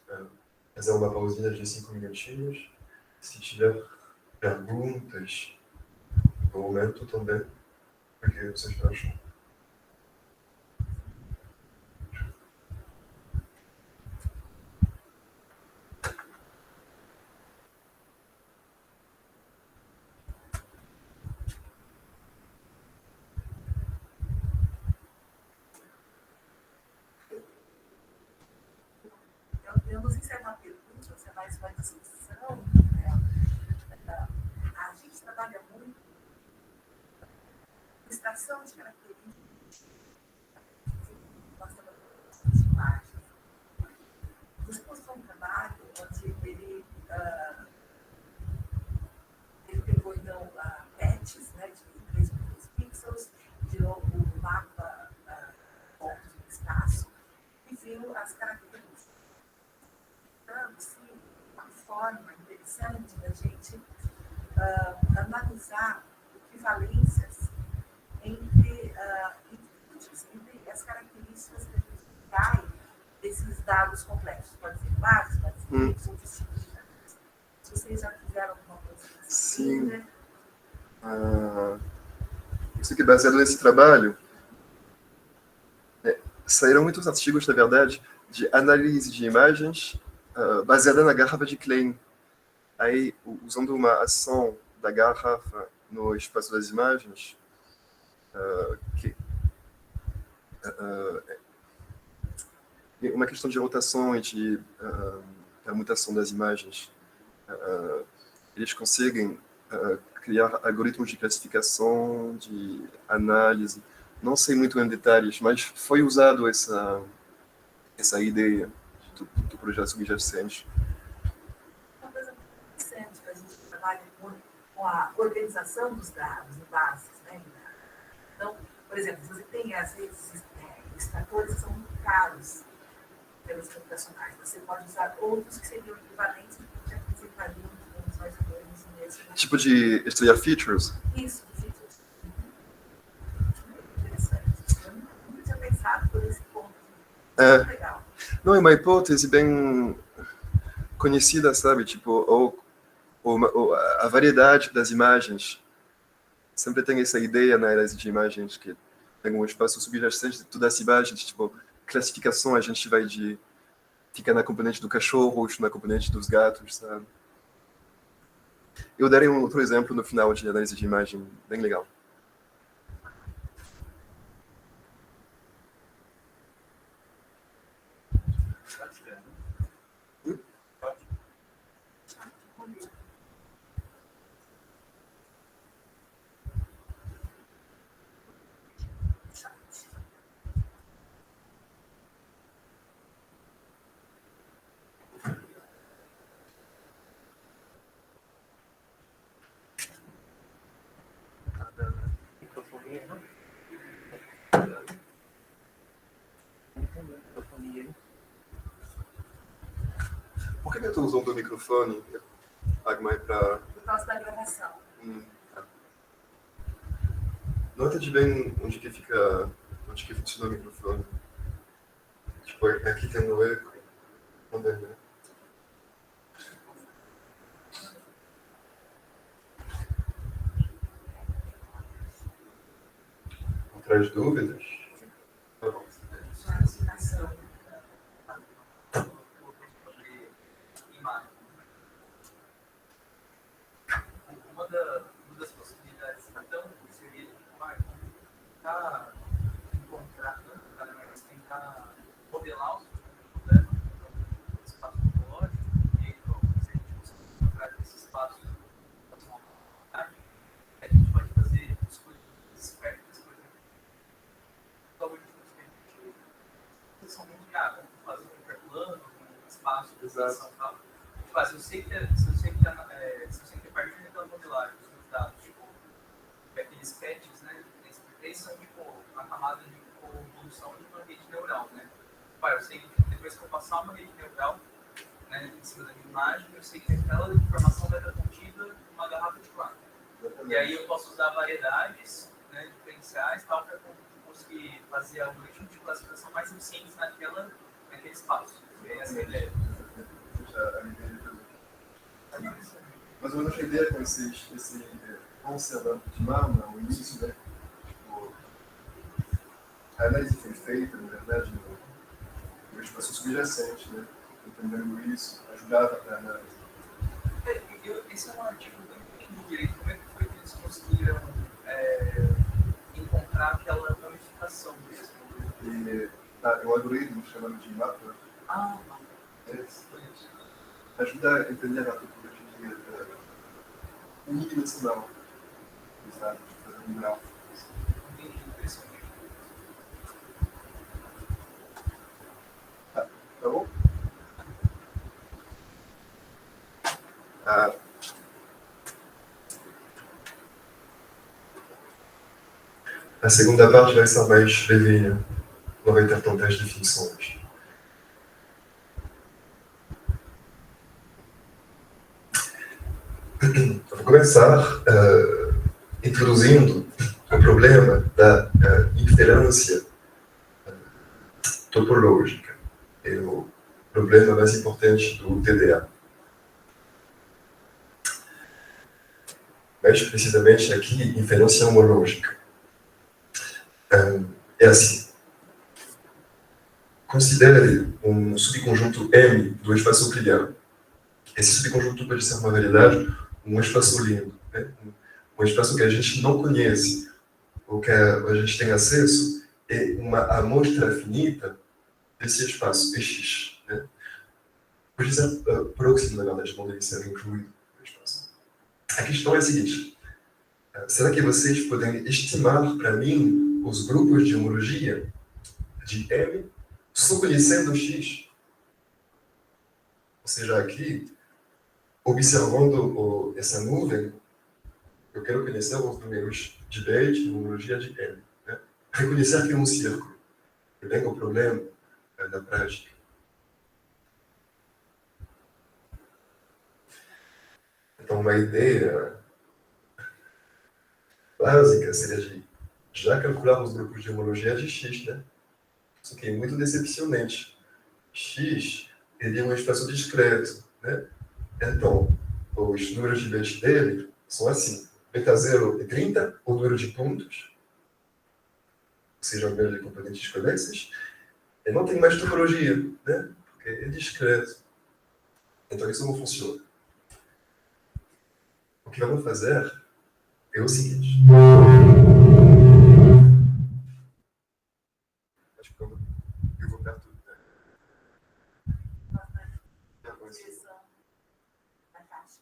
fazer uma pausinha de 5 minutinhos. Se tiver perguntas, no momento também, porque vocês acham. Eu não sei se é uma pergunta, se é mais uma discussão. A gente trabalha muito com extração de características, nós trabalhamos de imagens. Você postou um trabalho onde ele pegou, então, patches, né, de 3 pixels, virou o mapa do espaço e viu as características. Uma forma interessante da gente analisar equivalências entre as características que a gente trai desses dados complexos. Pode ser vários, pode ser muitos, outros tipos de dados. Se vocês já fizeram alguma coisa assim, sim, né? Isso que, baseado nesse trabalho, saíram muitos artigos, na verdade, de análise de imagens baseada na garrafa de Klein. Aí, usando uma ação da garrafa no espaço das imagens, uma questão de rotação e de permutação das imagens. Eles conseguem criar algoritmos de classificação, de análise. Não sei muito em detalhes, mas foi usado essa ideia do projeto subjacente. Uma coisa interessante que a gente trabalha com a organização dos dados em bases, né? Então, por exemplo, você tem, às vezes, extratores que são muito caros pelos computacionais. Você pode usar outros que seriam equivalentes que te apresentariam mais ou menos o mesmo. Tipo de estudar features? Isso, features. Muito interessante. Eu nunca tinha pensado por esse ponto. Muito legal. Não, é uma hipótese bem conhecida, sabe? Tipo, a variedade das imagens. Sempre tem essa ideia na análise de imagens que tem um espaço subjacente de todas as imagens, tipo, classificação, a gente vai ficar na componente do cachorro, ou na componente dos gatos, sabe? Eu darei um outro exemplo no final de análise de imagem, bem legal. Por que eu estou usando o microfone, Agmar, para... Por causa da gravação. Tá. Nota de bem onde que funciona o microfone. Tipo, aqui tem no eco. Também, né? Traz dúvidas? Tá bom. Uma das possibilidades, então, seria tentar encontrar, tentar modelar os problemas do espaço topológico, e aí, se a gente conseguir encontrar esse espaço, a gente pode fazer escolhas espertas, por exemplo. Algoritmos que a gente são muito caros, fazer um hiperplano, um espaço de exação e tal. Mas eu sei que a partir daquela modelagem dos dados, tipo, aqueles patches, né? Eles são tipo uma camada de convolução de uma rede neural, né? Eu sei que depois que eu passar uma rede neural, né, em cima da minha imagem, eu sei que aquela informação vai estar contida numa garrafa de plástico. E aí eu posso usar variedades, né, diferenciais, tal, para conseguir fazer algoritmos de classificação mais eficientes naquele espaço. Essa é a ideia. Mas eu não ideia com esse conservador de Marma, o início, né? Tipo, a análise foi feita, na verdade, no espaço subjacente, né? Entendendo isso, ajudava para a análise. Esse é um artigo do direito. Como é que foi que eles conseguiram encontrar aquela ramificação mesmo? É um algoritmo chamado de mapper. Ajuda a entender a topologia unidimensional dos dados, fazer um gráfico. Tá bom? A segunda parte vai ser mais levinha, não vai ter tantas definições. Vou começar introduzindo o problema da inferência topológica. É o problema mais importante do TDA. Mais precisamente aqui, inferência homológica. É assim. Considere um subconjunto M do espaço euclidiano. Esse subconjunto pode ser uma realidade, um espaço lindo, né? Um espaço que a gente não conhece, ou que a gente tem acesso, é uma amostra finita desse espaço, X. Né? Pode ser próximo, na verdade, não deve ser incluído no espaço. A questão é a seguinte: será que vocês podem estimar para mim os grupos de homologia de M subconhecendo X? Ou seja, aqui, observando essa nuvem, eu quero conhecer os números de Bethe, de homologia de M. Né? Reconhecer que é um círculo. E bem o problema da prática. Então, uma ideia básica seria de já calcular os grupos de homologia de X, né? Isso aqui é muito decepcionante. X é um espaço discreto, né? Então, os números de Bethe dele são assim. Beta 0 é 30, o número de pontos, ou seja, o número de componentes conexas, e não tem mais topologia, né? Porque é discreto. Então, isso não funciona. O que vamos fazer é o seguinte. Acho que eu vou perto. Direção da caixa.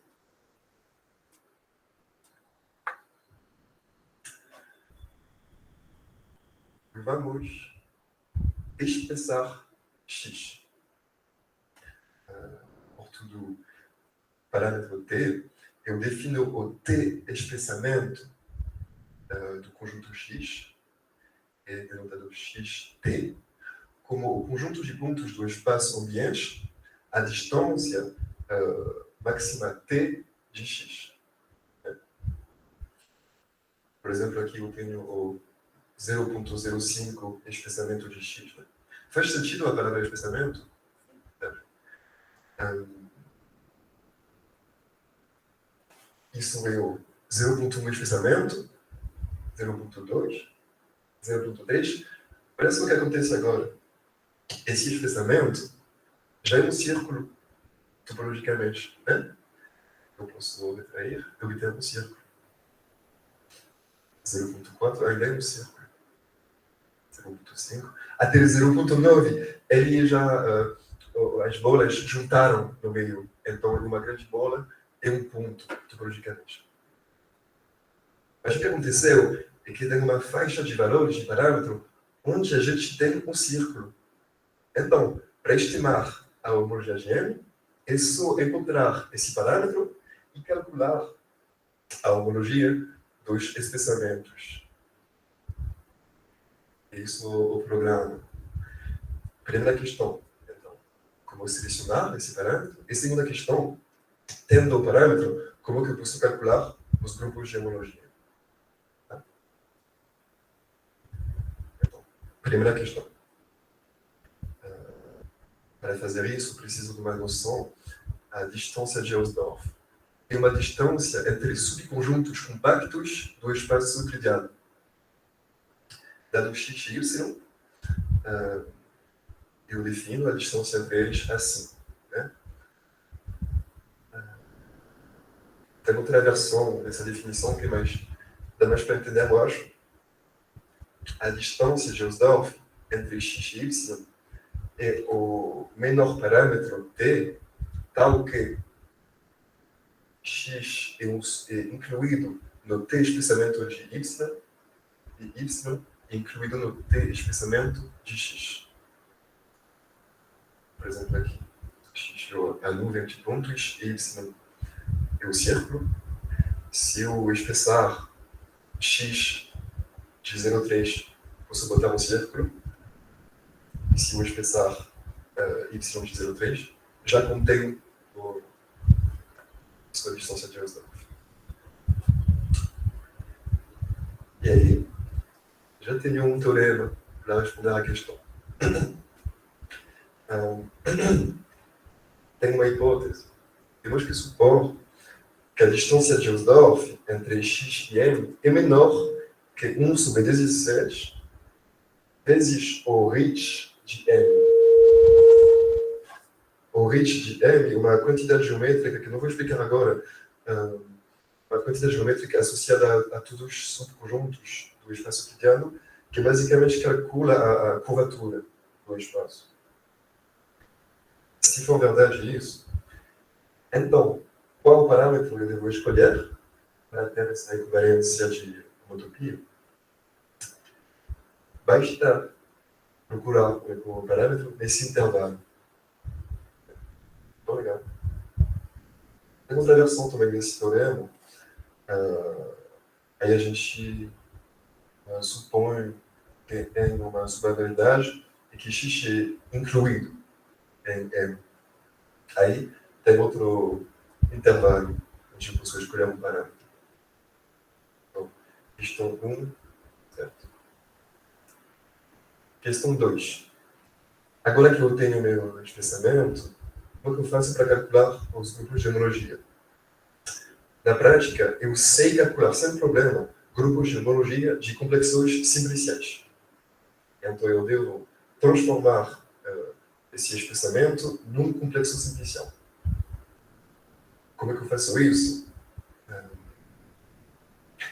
Vamos expressar X. Por tudo parâmetro T, eu defino o T expressamento do conjunto X, denotado XT, como o conjunto de pontos do espaço ambiente, a distância máxima T de X. Por exemplo, aqui eu tenho o 0.05 expressamento de X. Né? Faz sentido a palavra expressamento? Isso é o 0.1 expressamento, 0.2, 0.3. Olha só o que acontece agora. Esse expressamento já é um círculo topologicamente, né? Eu posso retrair, obter um círculo. 0.4 ainda é um círculo. 0.5. Até 0.9, ele já, as bolas juntaram no meio. Então, uma grande bola é um ponto topologicamente. Mas o que aconteceu é que tem uma faixa de valores, de parâmetro, onde a gente tem um círculo. Então, para estimar a homologia de M, é só encontrar esse parâmetro e calcular a homologia dos espessamentos. Isso o programa. Primeira questão, então, como selecionar esse parâmetro? E segunda questão, tendo o parâmetro, como que eu posso calcular os grupos de homologia? Tá? Então, primeira questão. Para fazer isso, preciso de uma noção, a distância de Hausdorff. É uma distância entre subconjuntos compactos do espaço euclidiano. Dado x e y, eu defino a distância entre eles assim. Né? Tem outra versão dessa definição que dá mais para entender, eu acho. A distância de Hausdorff entre x e y é o menor parâmetro t, tal que x é incluído no t expressamento de y e y incluído no t expressamento de x. Por exemplo, aqui, x é a nuvem de pontos e y é o círculo. Se eu expressar x de 0,3, posso botar um círculo. E se eu expressar y de 0,3, já contém a sua distância de Hausdorff. E aí, já tenho um teorema para responder à questão. Tem uma hipótese. Temos que supor que a distância de Hausdorff entre x e m é menor que 1 sobre 16 vezes o reach de M. O reach de M é uma quantidade geométrica que não vou explicar agora, uma quantidade geométrica associada a todos os subconjuntos do espaço euclidiano, que basicamente calcula a curvatura do espaço. Se for verdade isso, então, qual parâmetro eu devo escolher para ter essa equivalência de homotopia? Basta procurar o parâmetro nesse intervalo. Muito legal. Tem outra versão também desse teorema. Aí a gente supõe que tem uma subvariedade e que x é incluído em M. Aí tem outro intervalo, a gente possui escolher um parâmetro. Então, questão 1, certo. Questão 2. Agora que eu tenho meu espessamento, como é que eu faço para calcular os grupos de homologia? Na prática, eu sei calcular sem problema grupos de homologia de complexos simpliciais. Então, eu devo transformar esse espessamento num complexo simplicial. Como é que eu faço isso? Na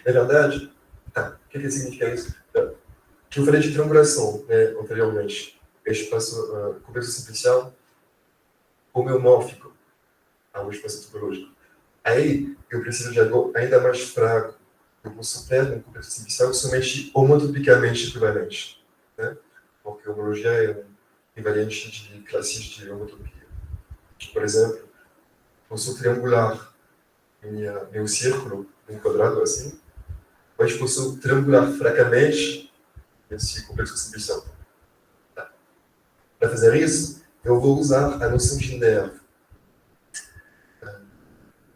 verdade, o que significa isso? Que eu falei de triangulação, né, anteriormente. Espaço complexo simplicial homeomórfico ao espaço topológico. Aí, eu preciso de algo ainda mais fraco. Eu posso ter um complexo simplicial somente homotopicamente equivalente, né? Porque a homologia é um invariante de classes de homotopia. Por exemplo, posso triangular meu círculo, um quadrado assim, mas posso triangular fracamente esse complexo simplicial. Para fazer isso, eu vou usar a noção de nervo.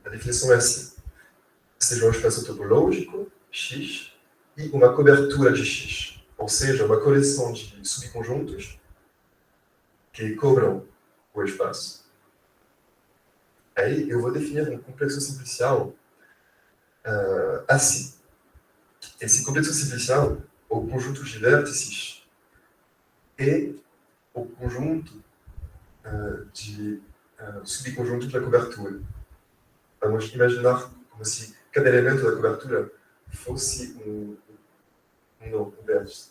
A definição é assim: seja um espaço topológico, X, e uma cobertura de X. Ou seja, uma coleção de subconjuntos que cobram o espaço. Aí eu vou definir um complexo simplicial assim. Esse complexo simplicial, o conjunto de vértices, é o conjunto de subconjuntos da cobertura. Vamos imaginar como se cada elemento da cobertura fosse um vértice.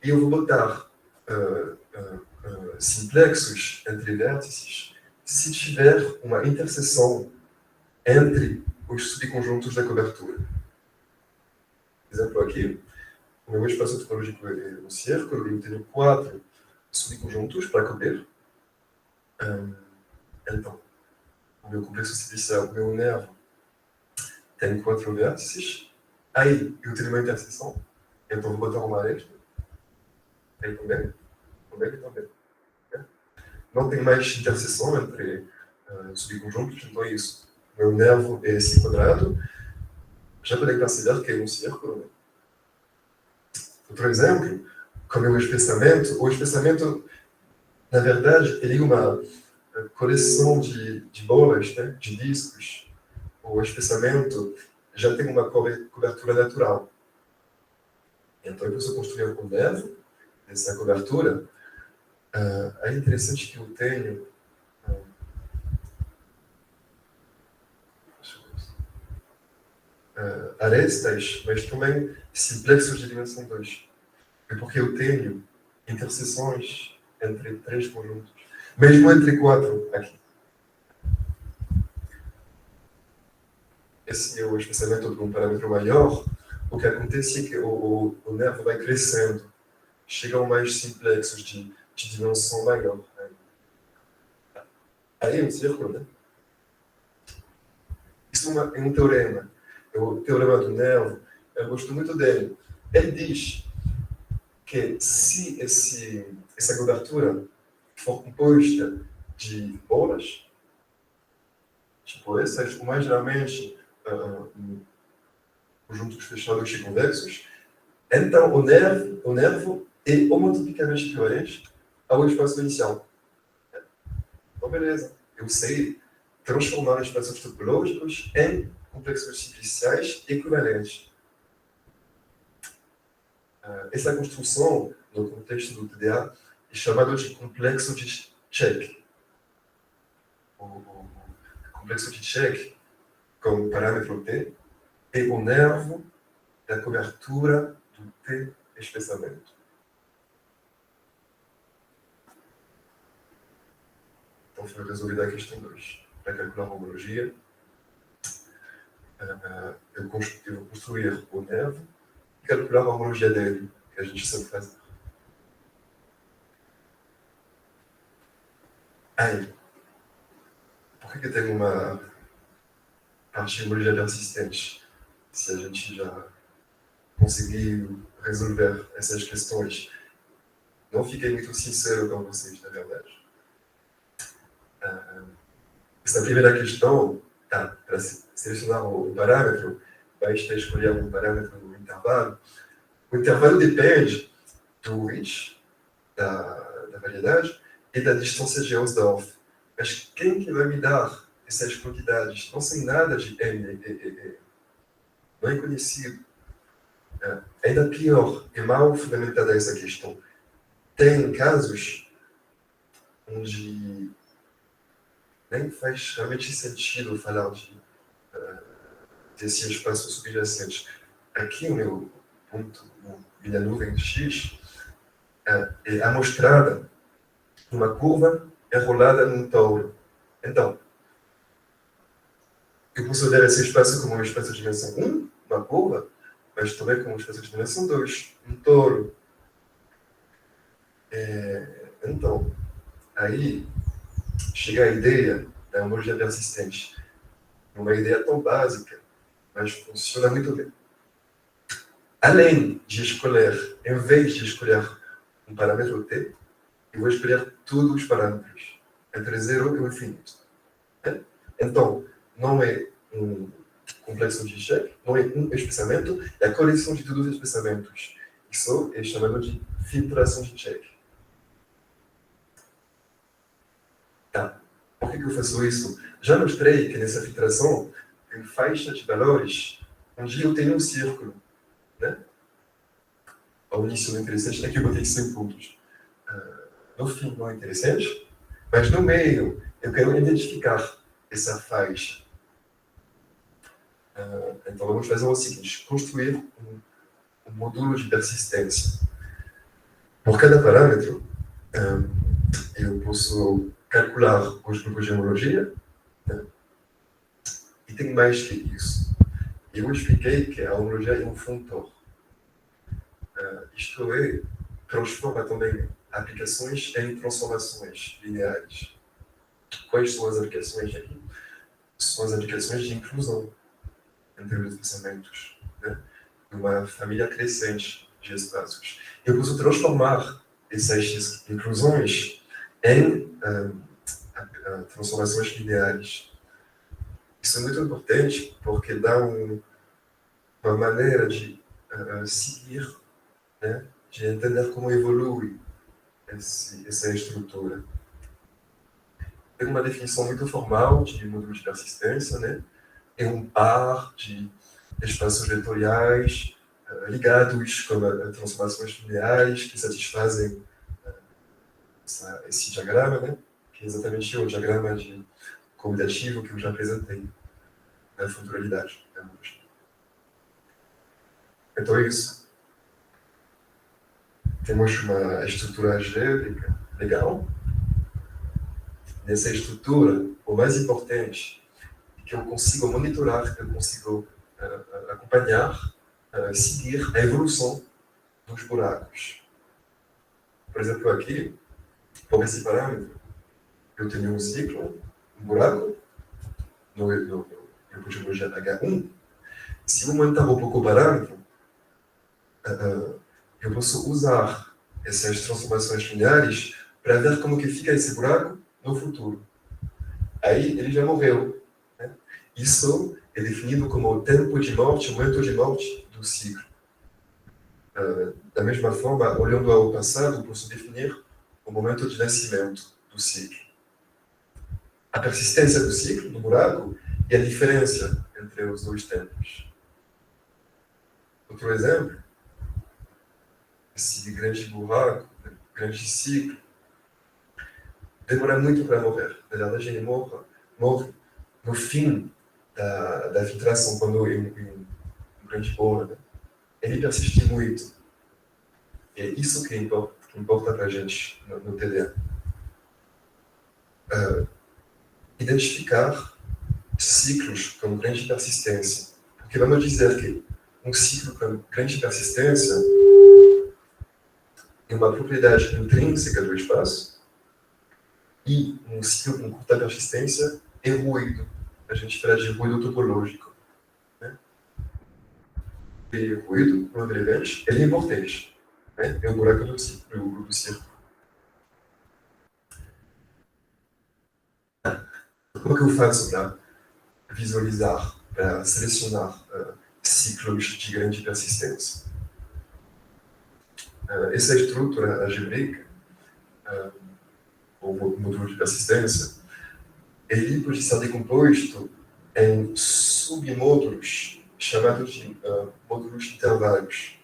E eu vou botar simplexos entre vértices se tiver uma interseção entre os subconjuntos da cobertura. Por exemplo, aqui, o meu espaço topológico é um círculo e eu tenho 4 subconjuntos para cobrir. Então, o meu complexo simplicial, o meu nervo, tem 4 vértices. Aí, eu tenho uma interseção. Então, vou botar uma aresta. Aí também. Não tem mais interseção entre subconjuntos, então é isso. Meu nervo é esse quadrado. Já podem perceber que é um círculo. Né? Outro exemplo, como é o espessamento, na verdade, ele é uma coleção de bolas, né, de discos. O espessamento já tem uma cobertura natural. Então, eu posso construir um nervo dessa cobertura. É interessante que eu tenho arestas, mas também simplexos de dimensão 2. É porque eu tenho interseções entre 3 conjuntos, mesmo entre 4 aqui. Esse é o espessamento de um parâmetro maior. O que acontece é que o nervo vai crescendo. Chegam mais simplexos de dimensão maior. Aí é um círculo, né? Isso é um teorema. É o teorema do nervo. Eu gosto muito dele. Ele diz que se essa cobertura for composta de bolas, tipo essas, ou mais geralmente conjuntos fechados e convexos, então o nervo é homotopicamente equivalente ao espaço inicial. Então, beleza. Eu sei transformar espaços topológicos em complexos simpliciais equivalentes. Essa construção, no contexto do TDA, é chamada de complexo de Check. O complexo de Check, com parâmetro T, é o nervo da cobertura do T-espessamento. Então, foi resolvida a questão 2. Para calcular a homologia, eu vou construir o nervo e calcular a homologia dele, que a gente sabe fazer. Aí, por que tem uma parte de homologia persistente? Se a gente já conseguiu resolver essas questões, não fiquei muito sincero com vocês, na verdade. Essa primeira questão, para selecionar o parâmetro, basta escolher um parâmetro no intervalo. O intervalo depende do reach, da variedade, e da distância de Hausdorff. Mas quem que vai me dar essas quantidades? Não sei nada de M e E. Não é conhecido. Ainda pior, é mal fundamentada essa questão. Tem casos onde nem faz realmente sentido falar desse espaço subjacente. Aqui o meu ponto, minha nuvem X, é amostrada numa curva enrolada num touro. Então, eu posso ver esse espaço como um espaço de dimensão 1, uma curva, mas também como um espaço de dimensão 2, um touro. Então, aí chega a ideia da homologia persistente. Uma ideia tão básica, mas funciona muito bem. Além de escolher, em vez de escolher um parâmetro T, eu vou escolher todos os parâmetros, entre 0 e o infinito. Então, não é um complexo de Check, não é um espessamento, é a coleção de todos os espessamentos. Isso é chamado de filtração de Check. Por que eu faço isso? Já mostrei que nessa filtração tem faixa de valores onde eu tenho um círculo. Né? Ao início não é interessante, aqui eu botei 100 pontos. No fim não é interessante, mas no meio eu quero identificar essa faixa. Então vamos fazer o seguinte, construir um módulo de persistência. Por cada parâmetro, eu posso calcular os grupos de homologia, né? E tem mais que isso. Eu expliquei que a homologia é um funtor. Isto é, transforma também aplicações em transformações lineares. Quais são as aplicações aqui? São as aplicações de inclusão entre os pensamentos, né? Uma família crescente de espaços. Eu posso transformar essas inclusões em transformações lineares. Isso é muito importante porque dá uma maneira de seguir, né? De entender como evolui essa estrutura. Tem uma definição muito formal de módulo de persistência, né? É um par de espaços vetoriais ligados com transformações lineares que satisfazem esse diagrama, né? Que é exatamente o diagrama de convidativo que eu já apresentei na funcionalidade. Então é isso. Temos uma estrutura algébrica legal. Nessa estrutura, o mais importante é que eu consigo monitorar, eu consigo acompanhar, seguir a evolução dos buracos. Por exemplo, aqui, por esse parâmetro, eu tenho um ciclo, um buraco, no grupo de homologia H1. Se eu aumentar um pouco o parâmetro, eu posso usar essas transformações lineares para ver como que fica esse buraco no futuro. Aí ele já morreu. Né? Isso é definido como o tempo de morte, o momento de morte do ciclo. Da mesma forma, olhando ao passado, eu posso definir o momento de nascimento do ciclo. A persistência do ciclo, do buraco, e a diferença entre os dois tempos. Outro exemplo, esse grande buraco, grande ciclo, demora muito para morrer. Na verdade, ele morre no fim da filtração, quando é um grande bolo, né? Ele persiste muito. É isso que importa para a gente no TDA. Identificar ciclos com grande persistência. Porque vamos dizer que um ciclo com grande persistência é uma propriedade intrínseca do espaço e um ciclo com curta persistência é ruído. A gente fala de ruído topológico. Né? E ruído, provavelmente, ele é importante. Né? É o buraco do círculo. Como que eu faço para visualizar, para selecionar ciclos de grande persistência? Essa estrutura algébrica, ou módulo de persistência, ele pode ser decomposto em submódulos chamados de módulos de intervalos.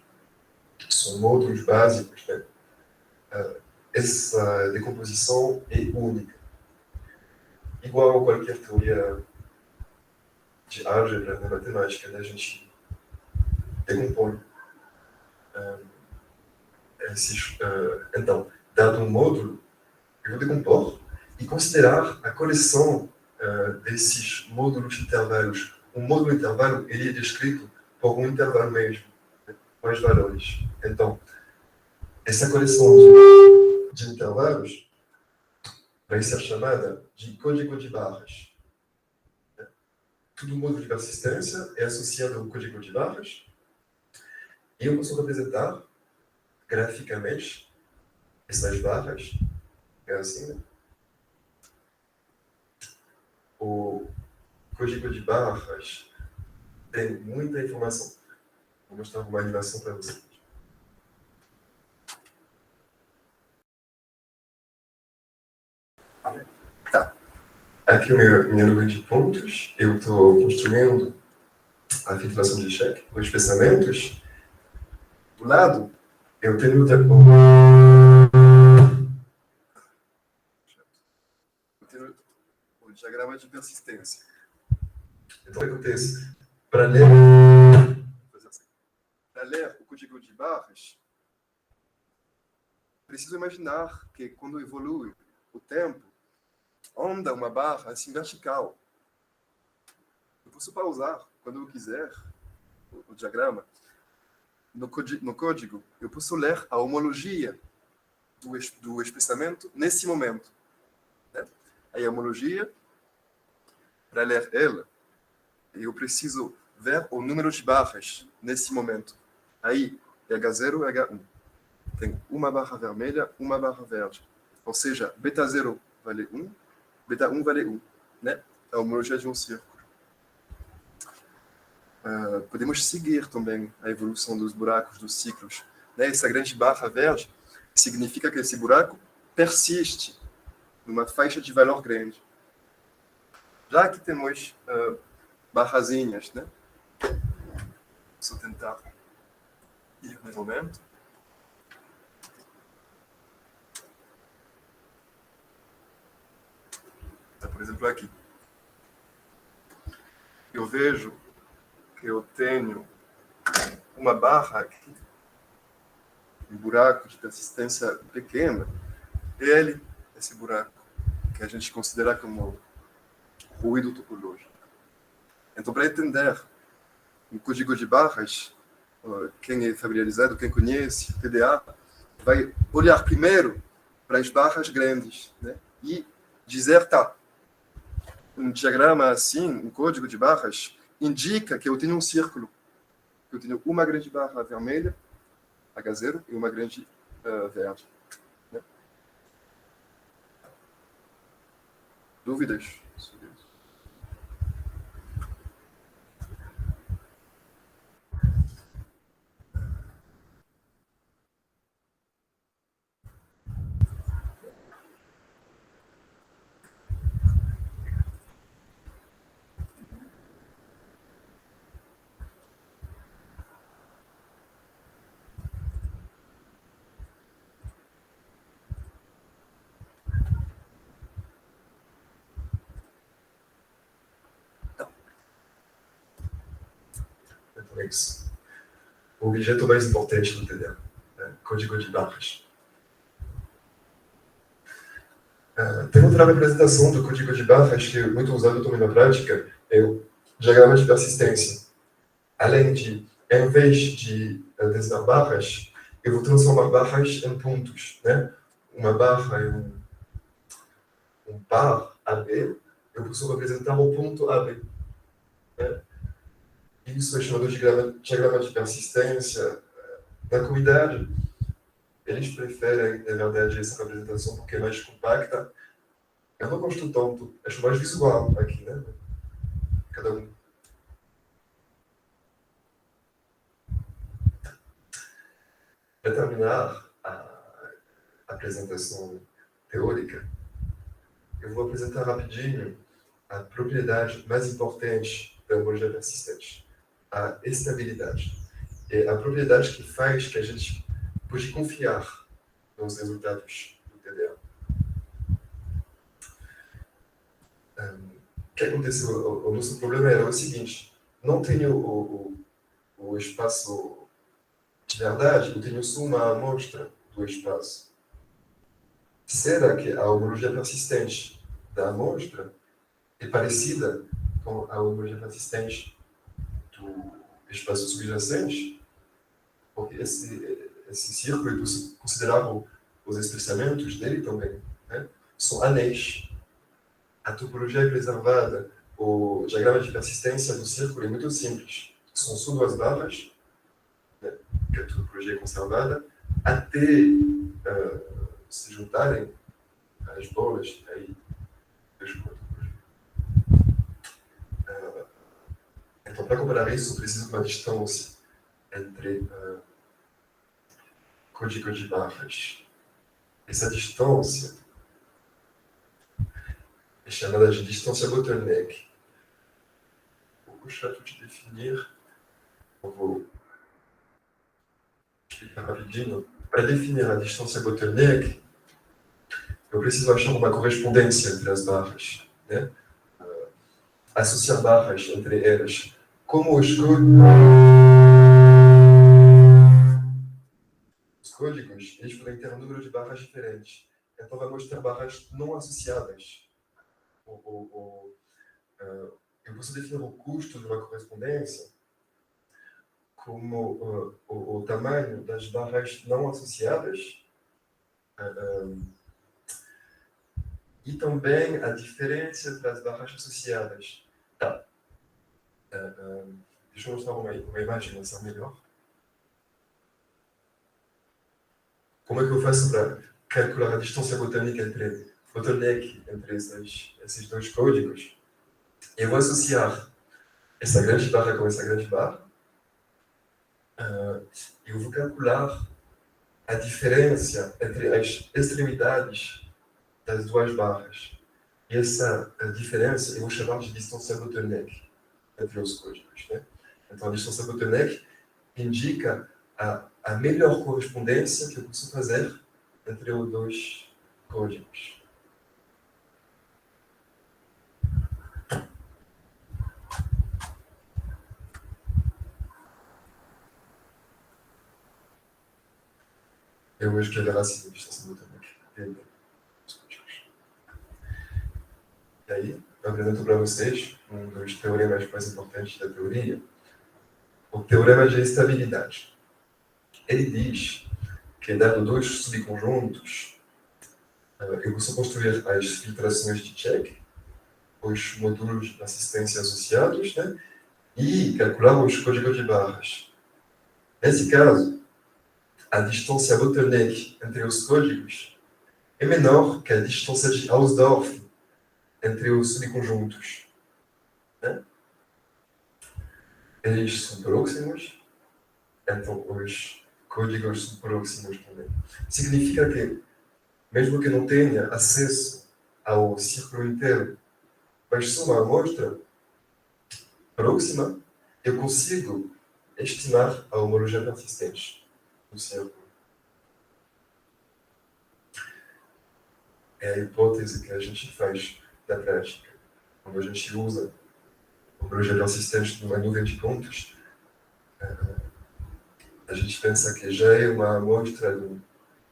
São módulos básicos. Né? Essa decomposição é única. Igual a qualquer teoria de álgebra na matemática, né? A gente decompõe esses. Então, dado um módulo, eu vou decompor e considerar a coleção desses módulos de intervalos. Um módulo de intervalo ele é descrito por um intervalo mesmo, né? Com os valores. Então, essa coleção de intervalos vai ser chamada de código de barras. Todo módulo de persistência é associado ao código de barras e eu posso representar graficamente essas barras. É assim, né? O código de barras tem muita informação. Vou mostrar uma animação para vocês. Tá. Aqui o meu número de pontos. Eu estou construindo a filtração de cheque, os pensamentos. Do lado, eu tenho o diagrama de persistência. Então, o que acontece? Para ler o código de barras, preciso imaginar que quando evolui o tempo, anda uma barra assim vertical. Eu posso pausar quando eu quiser o diagrama. No código, eu posso ler a homologia do espaçamento nesse momento. Né? Aí a homologia, para ler ela, eu preciso ver o número de barras nesse momento. Aí, H0 e H1. Tem uma barra vermelha, uma barra verde. Ou seja, beta 0 vale 1, beta 1 vale 1. Né? A homologia de um círculo. Podemos seguir também a evolução dos buracos, dos ciclos. Né? Essa grande barra verde significa que esse buraco persiste numa faixa de valor grande. Já que temos barrazinhas, né? Vou tentar ir no momento. Por exemplo, aqui. Eu vejo que eu tenho uma barra aqui, um buraco de persistência pequena, esse buraco, que a gente considera como ruído topológico. Então, para entender o código de barras, quem é familiarizado, quem conhece TDA, vai olhar primeiro para as barras grandes, né? E dizer, tá, um diagrama assim, um código de barras, indica que eu tenho um círculo. Eu tenho uma grande barra vermelha, H0, e uma grande verde. Né? Dúvidas sobre isso? complexo. O objeto mais importante do TDA, né? Código de barras. Tem outra representação do código de barras que é muito usado também na prática, é o diagrama de persistência. Além de, em vez de desenhar barras, eu vou transformar barras em pontos, né? Uma barra é um par AB, eu posso representar o ponto AB. Né? Isso é chamado de diagrama de persistência. Na comunidade, eles preferem, na verdade, essa representação porque é mais compacta. Eu não gosto tanto, acho mais visual aqui, né? Cada um. Para terminar a apresentação teórica, eu vou apresentar rapidinho a propriedade mais importante da homologia persistente, a estabilidade. É a propriedade que faz que a gente pode confiar nos resultados do TDA. O que aconteceu? O nosso problema era o seguinte: não tenho o espaço de verdade, eu tenho só uma amostra do espaço. Será que a homologia persistente da amostra é parecida com a homologia persistente do espaço subjacente? Porque esse círculo, eu considerava os espaçamentos dele também, né? São anéis. A topologia é preservada, o diagrama de persistência do círculo é muito simples. São só duas barras, né, que a topologia é conservada, até se juntarem as bolas, aí deixa eu então, para comparar isso, preciso de uma distância entre código de barras. Essa distância é chamada de distância bottleneck. Vou gostaria de definir, eu vou explicar rapidinho. Para definir a distância bottleneck, eu preciso achar uma correspondência entre as barras, né? Associar barras entre elas. Como os códigos, eles podem ter um número de barras diferentes. Então, vamos ter barras não associadas. Eu posso definir o custo de uma correspondência como o tamanho das barras não associadas e também a diferença entre as barras associadas. Tá. Deixa eu mostrar uma imagem assim melhor. Como é que eu faço para calcular a distância bottleneck entre esses dois códigos? Eu vou associar essa grande barra com essa grande barra. Eu vou calcular a diferença entre as extremidades das duas barras. E essa diferença eu vou chamar de distância bottleneck entre os códigos, né? Então, a distância bottleneck indica a melhor correspondência que eu posso fazer entre os dois códigos. Eu vou escrever assim a distância bottleneck entre os códigos. E aí, eu apresento para vocês um dos teoremas mais importantes da teoria, o teorema de estabilidade. Ele diz que, dado dois subconjuntos, eu posso construir as filtrações de check, os módulos de assistência associados, né? E calcular os códigos de barras. Nesse caso, a distância bottleneck entre os códigos é menor que a distância de Hausdorff entre os subconjuntos, né? Eles são próximos, então os códigos são próximos também. Significa que, mesmo que não tenha acesso ao círculo inteiro, mas só uma amostra próxima, eu consigo estimar a homologia persistente do círculo. É a hipótese que a gente faz na prática. Quando a gente usa a homologia persistente numa nuvem de pontos, A gente pensa que já é uma amostra de um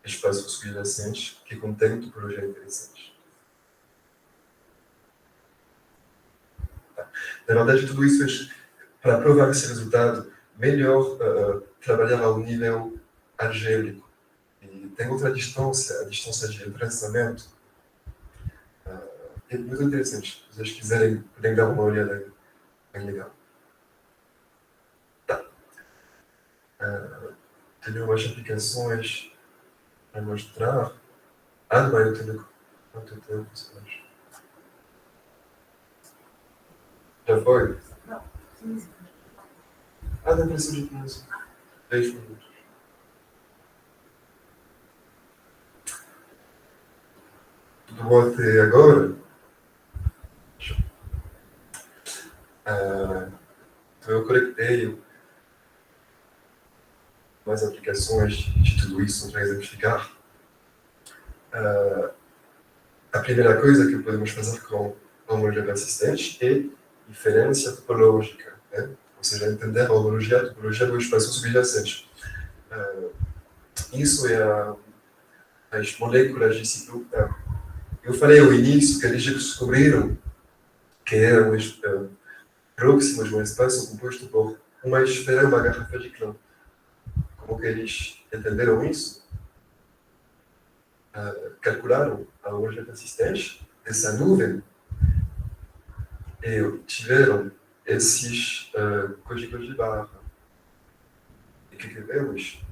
espaço subjacente que contém topologia interessante. Na verdade, tudo isso é para provar esse resultado melhor trabalhar ao nível algébrico. E tem outra distância, a distância de processamento. É muito interessante. Se vocês quiserem, podem dar uma olhada, bem legal. Tá. Tenho umas aplicações para mostrar. Não, eu tenho quanto tempo? Já foi? Não, 15. Não precisa de 15. 10 minutos. Tudo bom até agora? Então eu conectei umas aplicações de tudo isso para exemplificar. A primeira coisa que podemos fazer com a homologia persistente é inferência topológica, né? Ou seja, entender a topologia do espaço subjacente. Isso é as moléculas de ciclo. Eu falei ao início que eles descobriram que eram próximos de um espaço composto por uma esfera e uma garrafa de clã. Como que eles entenderam isso? Calcularam a homologia persistente dessa nuvem e tiveram esses códigos de barra. E o que vemos?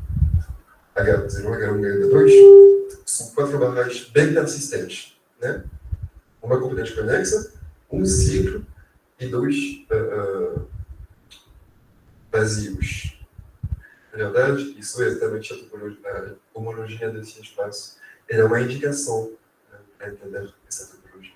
H0, H1 e H2 são 4 barras bem persistentes, né? Uma componente conexa, um ciclo e 2 vazios. Na verdade, isso é exatamente a homologia desse espaço. Ela é uma indicação, né, para entender essa topologia.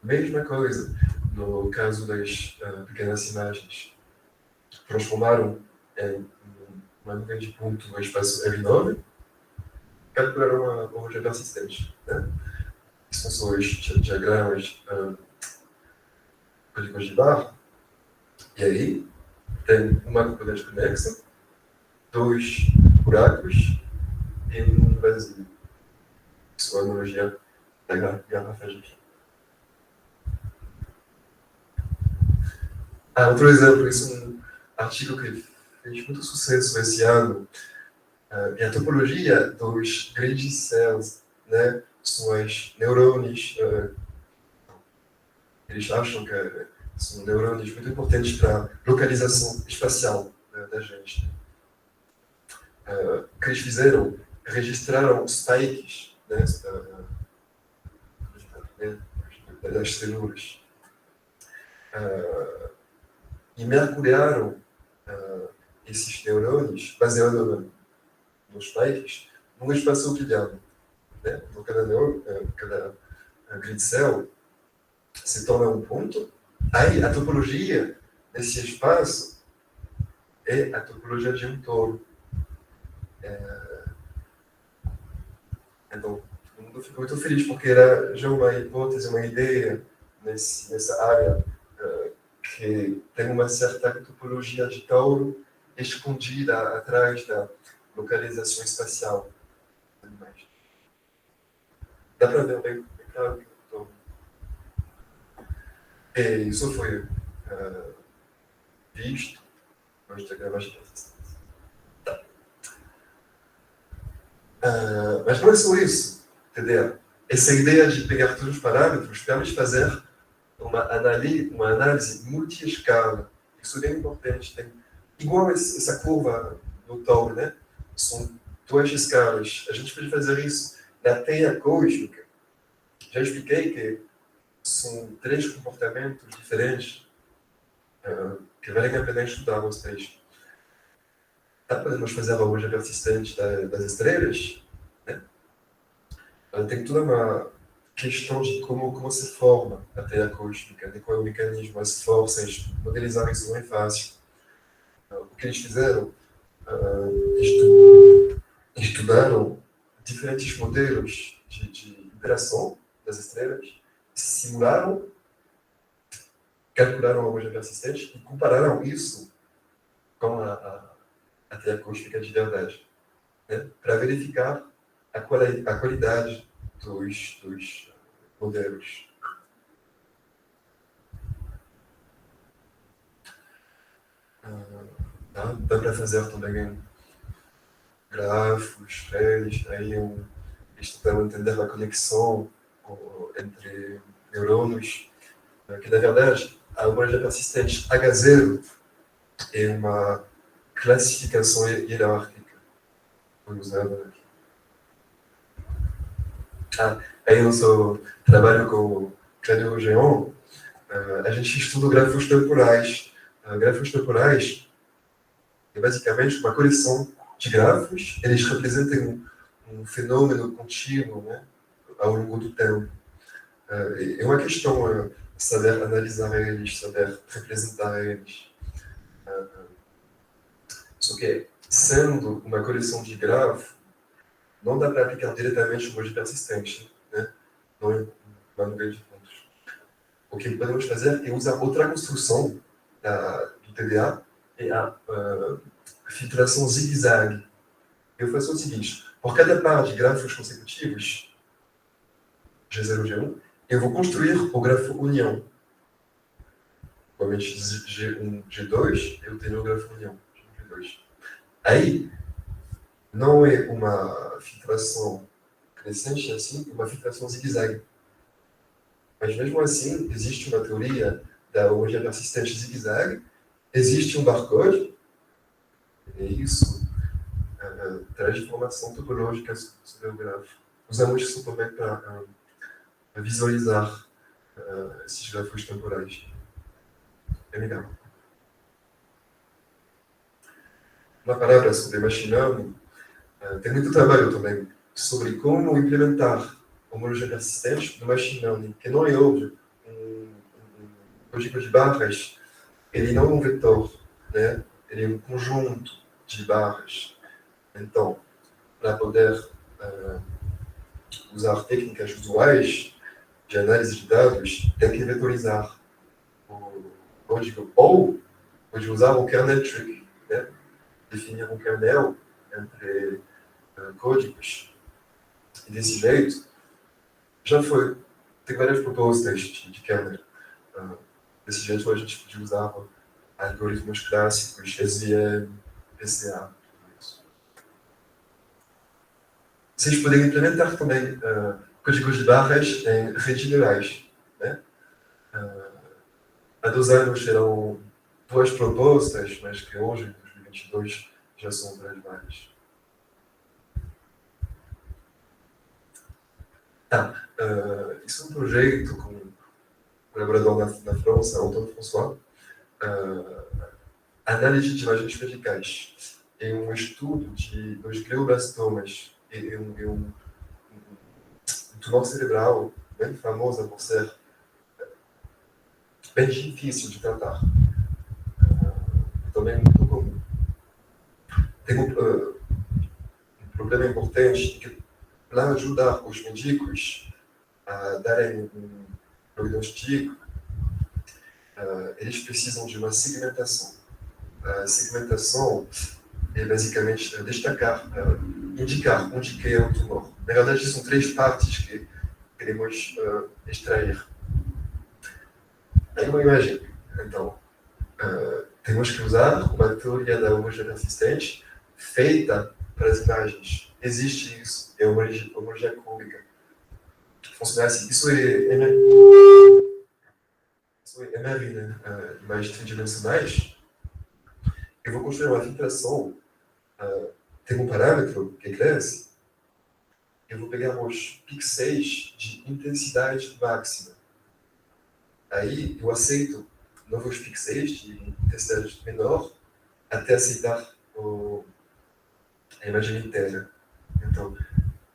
Mesma coisa no caso das pequenas imagens. Transformaram em uma nuvem de ponto no espaço L9, calcularam uma homologia persistente, né? São só os diagramas códigos de barra. E aí, tem uma componente conexa, 2 buracos e um vazio. Isso é a homologia da garrafa de clã. Outro exemplo, isso é um artigo que fez muito sucesso esse ano. É a topologia dos grid cells, né? São as neurônios. Eles acham que são neurônios muito importantes para a localização espacial, né, da gente. O que eles fizeram? Registraram spikes, né, das células. E mergulharam esses neurônios, baseado nos spikes, num espaço euclidiano, né? Então, cada neurônio, cada grid cell se torna um ponto. Aí, a topologia desse espaço é a topologia de um toro. Então, todo mundo ficou muito feliz, porque era já uma hipótese, uma ideia nessa área que tem uma certa topologia de touro escondida atrás da localização espacial. Dá para ver bem claro que eu E isso foi visto nos diagramas de persistência. Tá. Mas não é só isso, entendeu? Essa ideia de pegar todos os parâmetros permite fazer uma análise multi-escala. Isso é bem importante. Tem, igual essa curva do Tauro, né? São 2 escalas. A gente pode fazer isso na teia cósmica. Já expliquei que são 3 comportamentos diferentes que valem a pena estudar vocês. Podemos fazer a homologia persistente das estrelas, né? Tem toda uma questão de como se forma a teia cósmica, de qual é o mecanismo, as forças. Modelizar isso não é fácil. O que eles fizeram? Estudaram diferentes modelos de interação das estrelas simularam, calcularam a homologia persistente e compararam isso com a teoria acústica de verdade, né? Para verificar a qualidade dos modelos. Dá para fazer também grafos, redes, aí isto para entender a conexão entre neurônios, que na verdade a homologia persistente H0 é uma classificação hierárquica, foi usada aqui. Aí eu trabalho com o Claudio Rogeon, a gente estuda grafos temporais. Grafos temporais é basicamente uma coleção de grafos, eles representam um fenômeno contínuo, né, ao longo do tempo. É uma questão saber analisar eles, saber representar eles. Só que, sendo uma coleção de grafos, não dá para aplicar diretamente o homologia persistente, né? Não é um grande ponto. O que podemos fazer é usar outra construção do TDA, é a filtração zigue-zague. Eu faço o seguinte: por cada par de grafos consecutivos, G0, G1, eu vou construir o grafo união. Provavelmente G1, G2, eu tenho o grafo união, G2. Aí, não é uma filtração crescente assim, é uma filtração zigue-zague. Mas mesmo assim, existe uma teoria da homologia persistente zigue-zague, existe um barcode, e isso traz informação topológica sobre o grafo. Usamos isso também para visualizar esses grafos temporais. É legal. Uma palavra sobre machine learning. Tem muito trabalho também sobre como implementar homologia persistente no machine learning, que não é óbvio. Um código de barras, ele não é um vetor, né? Ele é um conjunto de barras. Então, para poder usar técnicas usuais de análise de dados, tem que vetorizar o código, ou pode usar o kernel trick, né? Definir um kernel entre códigos. E desse jeito, tem várias propostas de kernel. Desse jeito, a gente pode usar algoritmos clássicos, SVM, PCA. Vocês podem implementar também códigos de barras em redes neurais, né? Há 2 anos eram 2 propostas, mas que hoje, em 2022, já são várias. Isso é um projeto com um colaborador na França, Antoine François, análise de imagens medicais. É um estudo dos glioblastomas. É um tumor cerebral bem famoso por ser bem difícil de tratar. Também muito comum. Tem um problema importante que, para ajudar os médicos a darem um diagnóstico, eles precisam de uma segmentação. A segmentação é basicamente indicar onde que é o tumor. Na verdade, são 3 partes que queremos extrair. Aí uma imagem. Então, temos que usar uma teoria da homologia persistente feita para as imagens. Existe isso, é homologia cúbica. Funciona assim. Isso é MRI, né? Imagens tridimensionais. Eu vou construir uma filtração. Tem um parâmetro que cresce. Eu vou pegar os pixels de intensidade máxima. Aí eu aceito novos pixels de intensidade menor até aceitar a imagem inteira. Então,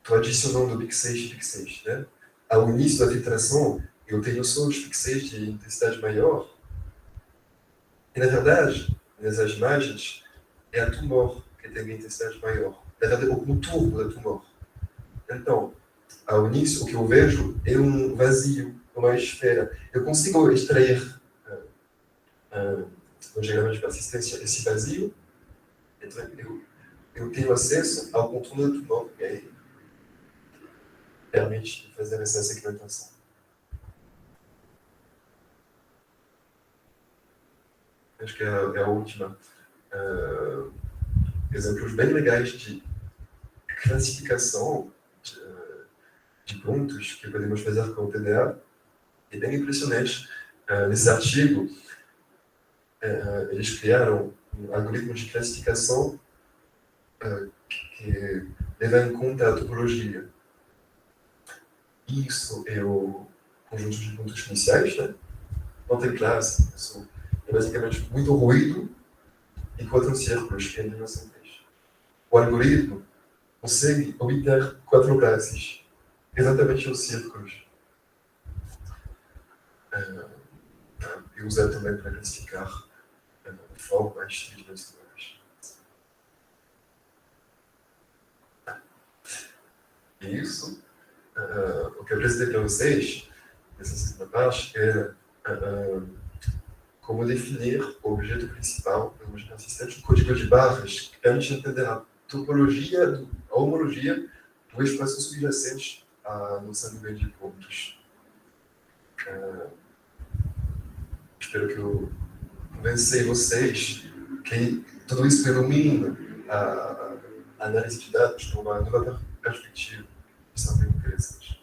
estou adicionando pixels de pixels, né? Ao início da filtração, eu tenho só os pixels de intensidade maior. E, na verdade, nessas imagens, é a tumor que tem a intensidade maior. Na verdade, o contorno da tumor. Então, ao início, o que eu vejo é um vazio uma esfera. Eu consigo extrair no diagrama de persistência esse vazio, então eu tenho acesso ao contorno do nó, e aí permite fazer essa segmentação. Acho que é a última. Exemplos bem legais de classificação de pontos que podemos fazer com o TDA. É bem impressionante. Nesse artigo, eles criaram um algoritmo de classificação que leva em conta a topologia. Isso é o conjunto de pontos iniciais, né? Não tem classe. Isso é basicamente muito ruído e 4 círculos que é em dimensão 3. O algoritmo consegue obter 4 classes, exatamente os círculos. E usa também para classificar formas tridimensionais. E isso, o que eu apresentei para vocês, nessa segunda parte, era como definir o objeto principal da lógica persistente, o código de barras, que permite entender a topologia, a homologia do espaço subjacente à nossa nuvem de pontos. Espero que eu convenci vocês que tudo isso ilumina a análise de dados de uma nova perspectiva. Isso é bem interessante.